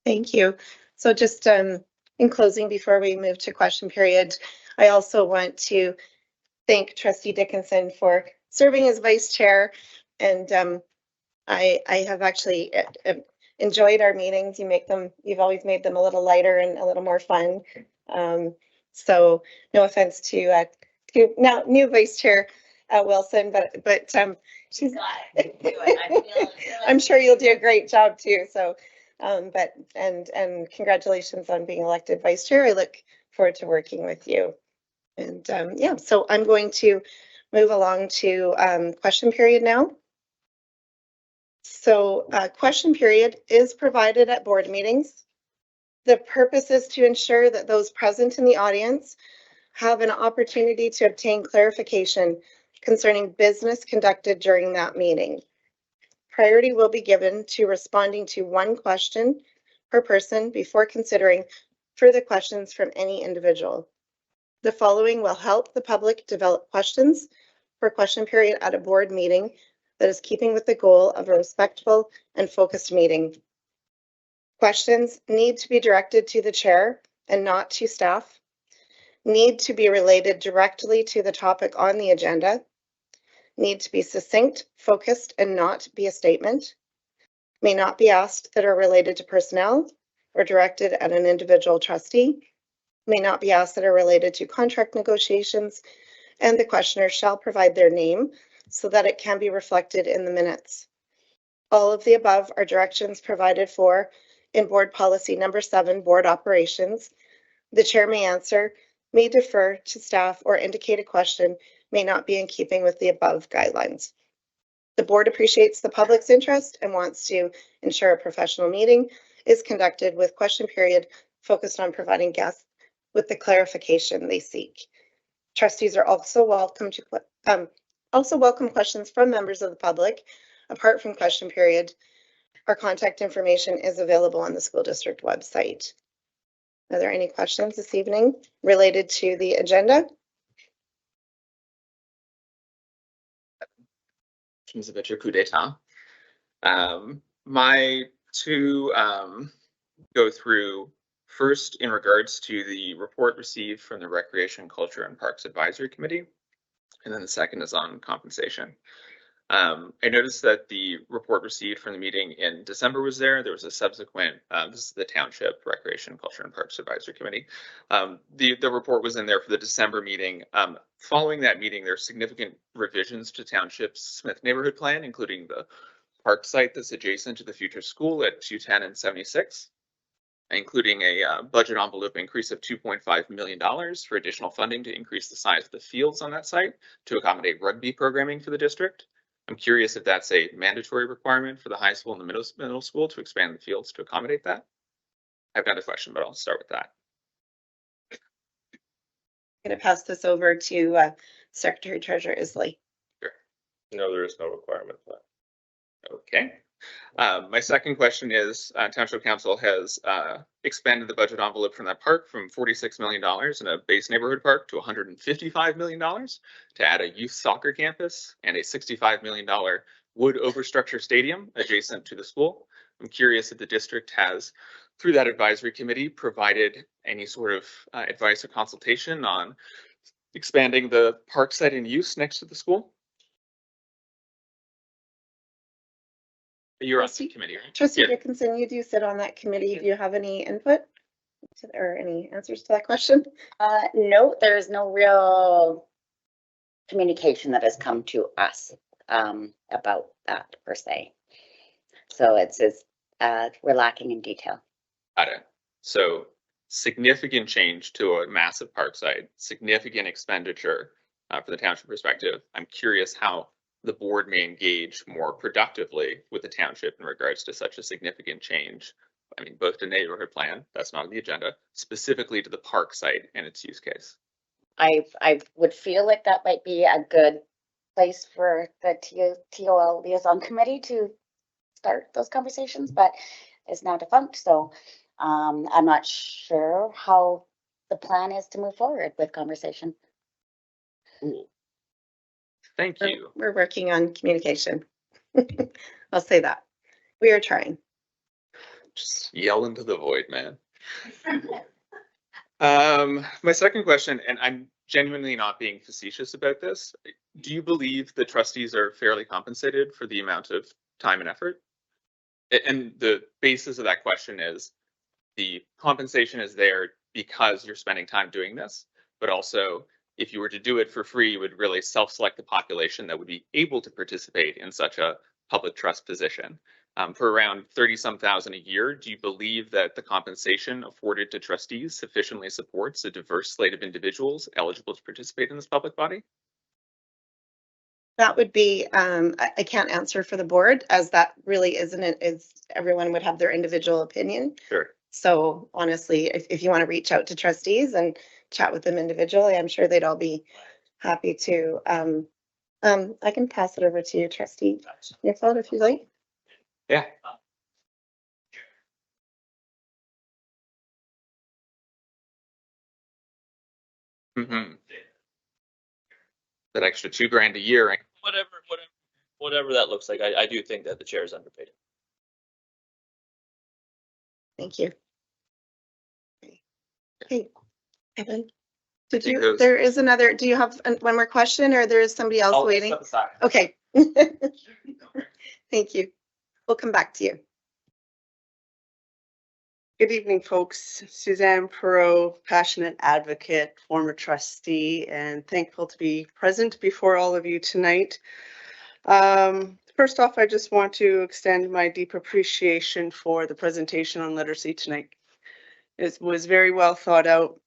Thank you. So just in closing, before we move to question period, I also want to thank Trustee Dickinson for serving as vice chair. And I have actually enjoyed our meetings. You've always made them a little lighter and a little more fun. So no offense to now new vice chair Wilson, but she's I'm sure you'll do a great job too. So but congratulations on being elected vice chair. I look forward to working with you. And yeah, so I'm going to move along to question period now. So question period is provided at board meetings. The purpose is to ensure that those present in the audience have an opportunity to obtain clarification concerning business conducted during that meeting. Priority will be given to responding to one question per person before considering further questions from any individual. The following will help the public develop questions for question period at a board meeting that is keeping with the goal of a respectful and focused meeting. Questions need to be directed to the chair and not to staff, need to be related directly to the topic on the agenda, need to be succinct, focused, and not be a statement, may not be asked that are related to personnel or directed at an individual trustee, may not be asked that are related to contract negotiations, and the questioner shall provide their name so that it can be reflected in the minutes. All of the above are directions provided for in board policy number 7, board operations. The chair may answer, may defer to staff, or indicate a question may not be in keeping with the above guidelines. The board appreciates the public's interest and wants to ensure a professional meeting is conducted with question period focused on providing guests with the clarification they seek. Trustees are also welcome questions from members of the public. Apart from question period, our contact information is available on the school district website. Are there any questions this evening related to the agenda? Seems a bit of coup d'etat. My two go through first in regards to the report received from the Recreation, Culture and Parks Advisory Committee, and then the second is on compensation. I noticed that the report received from the meeting in December was there. There was a subsequent, this is the Township Recreation, Culture and Parks Advisory Committee. The report was in there for the December meeting. Following that meeting, there are significant revisions to Township's Smith neighborhood plan, including the park site that's adjacent to the future school at 210 and 76. Including a budget envelope increase of $2.5 million for additional funding to increase the size of the fields on that site to accommodate rugby programming for the district. I'm curious if that's a mandatory requirement for the high school and the middle school to expand the fields to accommodate that. I have another question, but I'll start with that. I'm going to pass this over to Secretary Treasurer Isley. Sure. No, there is no requirement for that. Okay. My second question is, Township Council has expanded the budget envelope from that park from $46 million in a base neighborhood park to $155 million to add a youth soccer campus and a $65 million wood overstructure stadium adjacent to the school. I'm curious if the district has, through that advisory committee, provided any sort of advice or consultation on expanding the park site and use next to the school. You're on the committee, right? Trustee Yeah. Dickinson, you do sit on that committee. Do you have any input or any answers to that question? No, there's no real communication that has come to us about that per se. So it's we're lacking in detail. Got it. So significant change to a massive park site, significant expenditure from the township perspective. I'm curious how the board may engage more productively with the township in regards to such a significant change. I mean, both the neighborhood plan, that's not on the agenda, specifically to the park site and its use case. I would feel like that might be a good place for the TOL liaison committee to start those conversations, but it's now defunct. So I'm not sure how the plan is to move forward with conversation. Cool. Thank you. We're working on communication. I'll say that. We are trying. Just yell into the void, man. My second question, and I'm genuinely not being facetious about this. Do you believe the trustees are fairly compensated for the amount of time and effort? And the basis of that question is the compensation is there because you're spending time doing this, but also if you were to do it for free, you would really self-select the population that would be able to participate in such a public trust position. For around 30-some thousand a year, do you believe that the compensation afforded to trustees sufficiently supports a diverse slate of individuals eligible to participate in this public body? That would be, I can't answer for the board, as that really isn't it, is everyone would have their individual opinion. Sure. So honestly, if you want to reach out to trustees and chat with them individually, I'm sure they'd all be happy to. I can pass it over to you, Trustee Nickfeld, if you'd like. Yeah. Mm-hmm. That extra $2,000 a year. Whatever that looks like, I do think that the chair is underpaid. Thank you. Okay, Evan, there is another, do you have one more question or there is somebody else waiting? Okay. Thank you. We'll come back to you. Good evening, folks. Suzanne Perot, passionate advocate, former trustee, and thankful to be present before all of you tonight. First off, I just want to extend my deep appreciation for the presentation on literacy tonight. It was very well thought out,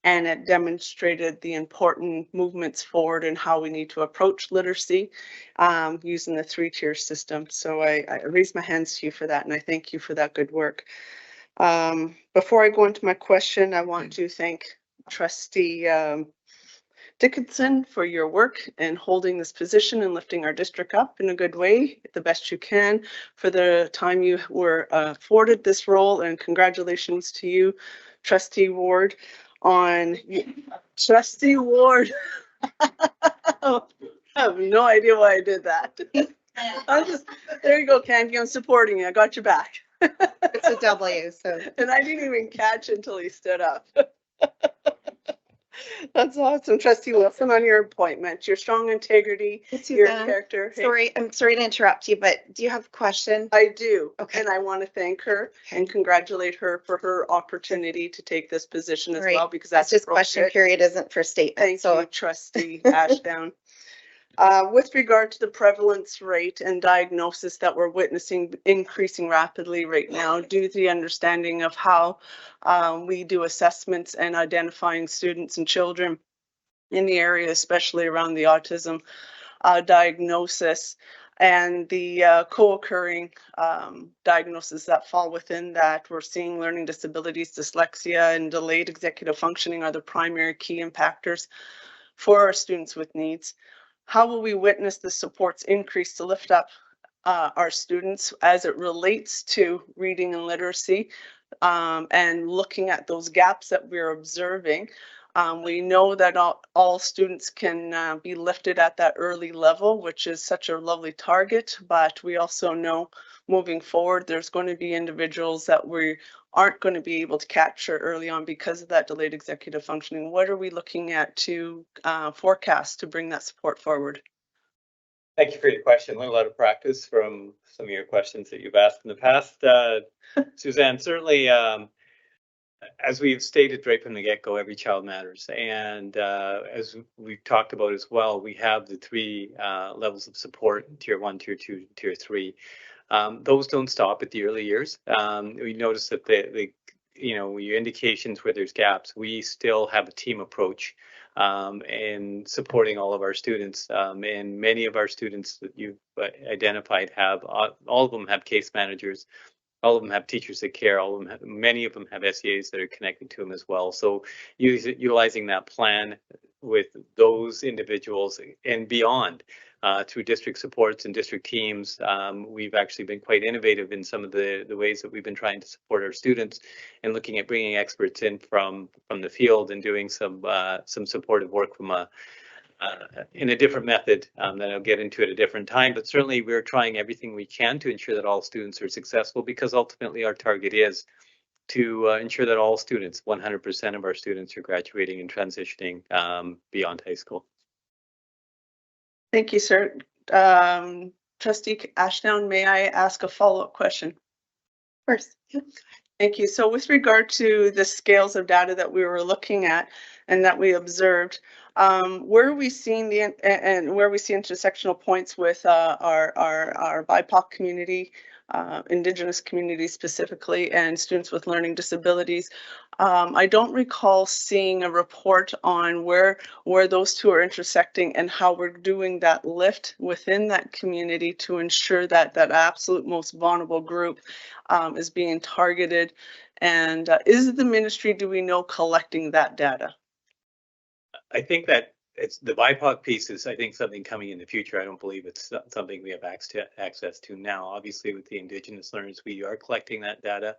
and it demonstrated the important movements forward and how we need to approach literacy using the 3-tier system. So I raise my hands to you for that, and I thank you for that good work. Before I go into my question, I want to thank Trustee Dickinson for your work in holding this position and lifting our district up in a good way, the best you can, for the time you were afforded this role, and congratulations to you, Trustee Ward, on Trustee Ward. I have no idea why I did that. There you go, Candy, I'm supporting you. I got your back. It's a W, so. And I didn't even catch until he stood up. That's awesome. Trustee Wilson, on your appointment, your strong integrity, your Suzanne, character. Hey, sorry, I'm sorry to interrupt you, but do you have a question? I do. Okay. And I want to thank her and congratulate her for her opportunity to take this position as All right. well, because It's that's just question appropriate. period isn't for statement. Thank So you, Trustee Ashdown. With regard to the prevalence rate and diagnosis that we're witnessing increasing rapidly right now due to the understanding of how we do assessments and identifying students and children in the area, especially around the autism diagnosis and the co-occurring diagnoses that fall within that. We're seeing learning disabilities, dyslexia, and delayed executive functioning are the primary key impactors for our students with needs. How will we witness the supports increase to lift up our students as it relates to reading and literacy and looking at those gaps that we're observing? We know that all students can be lifted at that early level, which is such a lovely target, but we also know moving forward, there's going to be individuals that we aren't going to be able to capture early on because of that delayed executive functioning. What are we looking at to forecast to bring that support forward? Thank you for your question. Learned a lot of practice from some of your questions that you've asked in the past. Suzanne, certainly, as we've stated right from the get-go, every child matters. And as we've talked about as well, we have the three levels of support, tier 1, tier 2, tier 3. Those don't stop at the early years. We notice that your indications where there's gaps, we still have a team approach in supporting all of our students. And many of our students that you've identified have, all of them have case managers. All of them have teachers that care. Many of them have SEAs that are connected to them as well. So utilizing that plan with those individuals and beyond through district supports and district teams, we've actually been quite innovative in some of the ways that we've been trying to support our students and looking at bringing experts in from the field and doing some supportive work from in a different method that I'll get into at a different time. But certainly we're trying everything we can to ensure that all students are successful, because ultimately our target is to ensure that all students, 100% of our students, are graduating and transitioning beyond high school. Thank you, sir. Trustee Ashdown, may I ask a follow-up question? Of course. Thank you. So with regard to the scales of data that we were looking at and that we observed, where are we seeing and where we see intersectional points with our BIPOC community, Indigenous community specifically, and students with learning disabilities? I don't recall seeing a report on where those two are intersecting and how we're doing that lift within that community to ensure that that absolute most vulnerable group is being targeted. And is the ministry, do we know, collecting that data? I think that it's the BIPOC piece is, I think, something coming in the future. I don't believe it's something we have access to now. Obviously, with the Indigenous learners, we are collecting that data.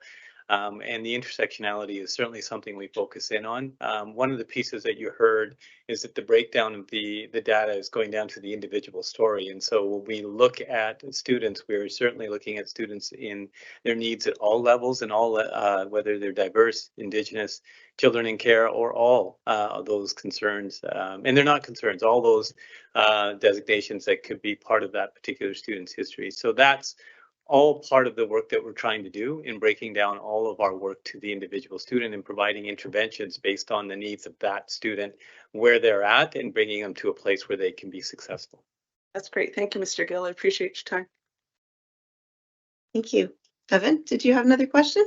And the intersectionality is certainly something we focus in on. One of the pieces that you heard is that the breakdown of the data is going down to the individual story. And so when we look at students, we're certainly looking at students in their needs at all levels and all, whether they're diverse, Indigenous, children in care, or all of those concerns. And they're not concerns, all those designations that could be part of that particular student's history. So that's all part of the work that we're trying to do in breaking down all of our work to the individual student and providing interventions based on the needs of that student, where they're at, and bringing them to a place where they can be successful. That's great. Thank you, Mr. Gill. I appreciate your time. Thank you. Evan, did you have another question?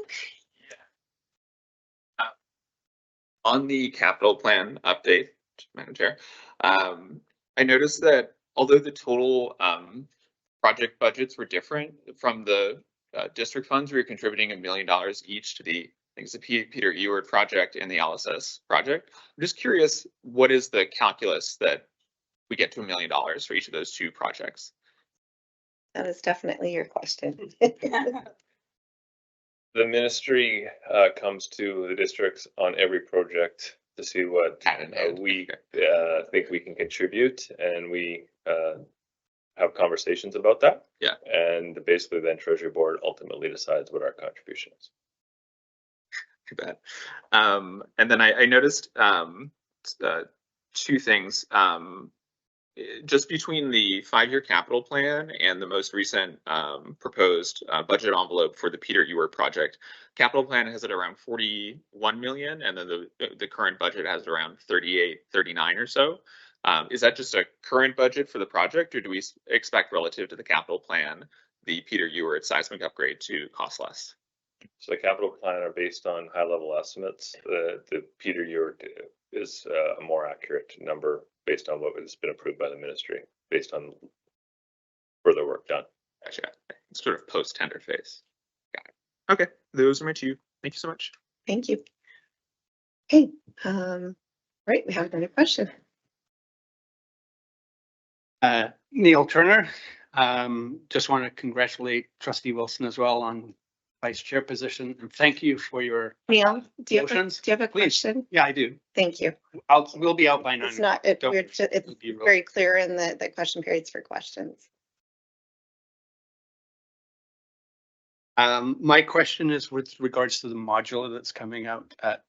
On the capital plan update, Madam Chair, I noticed that although the total project budgets were different from the district funds, we were contributing $1 million each to the, I think it's the Peter Ewart project and the LSS project. I'm just curious, what is the calculus that we get to $1 million for each of those two projects? That is definitely your question. The ministry comes to the districts on every project to see what we think we can contribute, and we have conversations about that. Yeah. And basically then Treasury Board ultimately decides what our contribution is. Too bad. And then I noticed two things. Just between the 5-year capital plan and the most recent proposed budget envelope for the Peter Ewart project, capital plan has it around 41 million, and then the current budget has around 38, 39 or so. Is that just a current budget for the project, or do we expect relative to the capital plan, the Peter Ewart seismic upgrade to cost less? So the capital plan are based on high level estimates. The Peter Ewart is a more accurate number based on what has been approved by the ministry, based on further work done. Gotcha. Sort of post tender phase. Got it. Okay, those are my two. Thank you so much. Thank you. Okay, right, we have another question. Neil Turner. Just want to congratulate Trustee Wilson as well on Vice Chair position, and thank you for your Neil, do you motions. have a Please. question? Yeah, I do. Thank you. We'll be out by 9. It's not, it's very clear in the question periods for questions. My question is with regards to the modular that's coming out at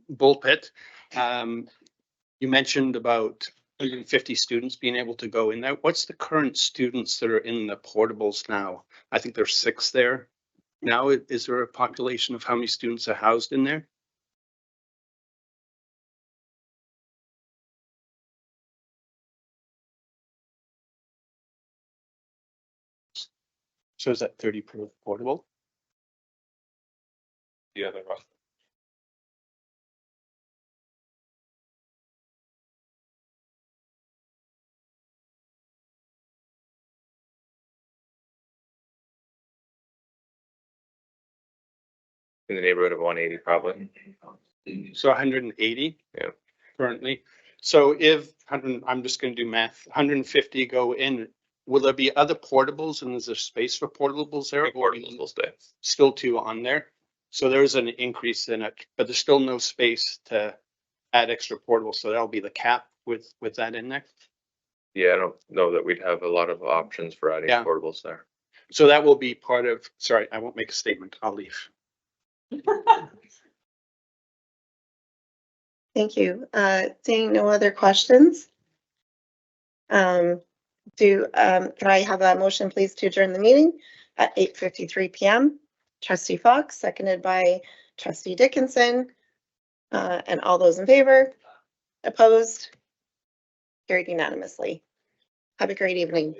Bull Pit. You mentioned about 150 students being able to go in there. What's the current students that are in the portables now? I think there's 6 there. Now, is there a population of how many students are housed in there? So is that 30 per portable? Do you have it, Ross? In the neighborhood of 180, probably. So 180? Yeah. Currently. So if I'm just going to do math, 150 go in, will there be other portables, and is there space for portables there? Portables will stay. Still 2 on there. So there's an increase in it, but there's still no space to add extra portables. So that'll be the cap with that in there. Yeah, I don't know that we'd have a lot of options for adding portables there. So that will be part of, sorry, I won't make a statement. I'll leave. Thank you. Seeing no other questions. Can I have a motion, please, to adjourn the meeting at 8:53 p.m. Trustee Fox, seconded by Trustee Dickinson. And all those in favor? Opposed? Carried unanimously. Have a great evening.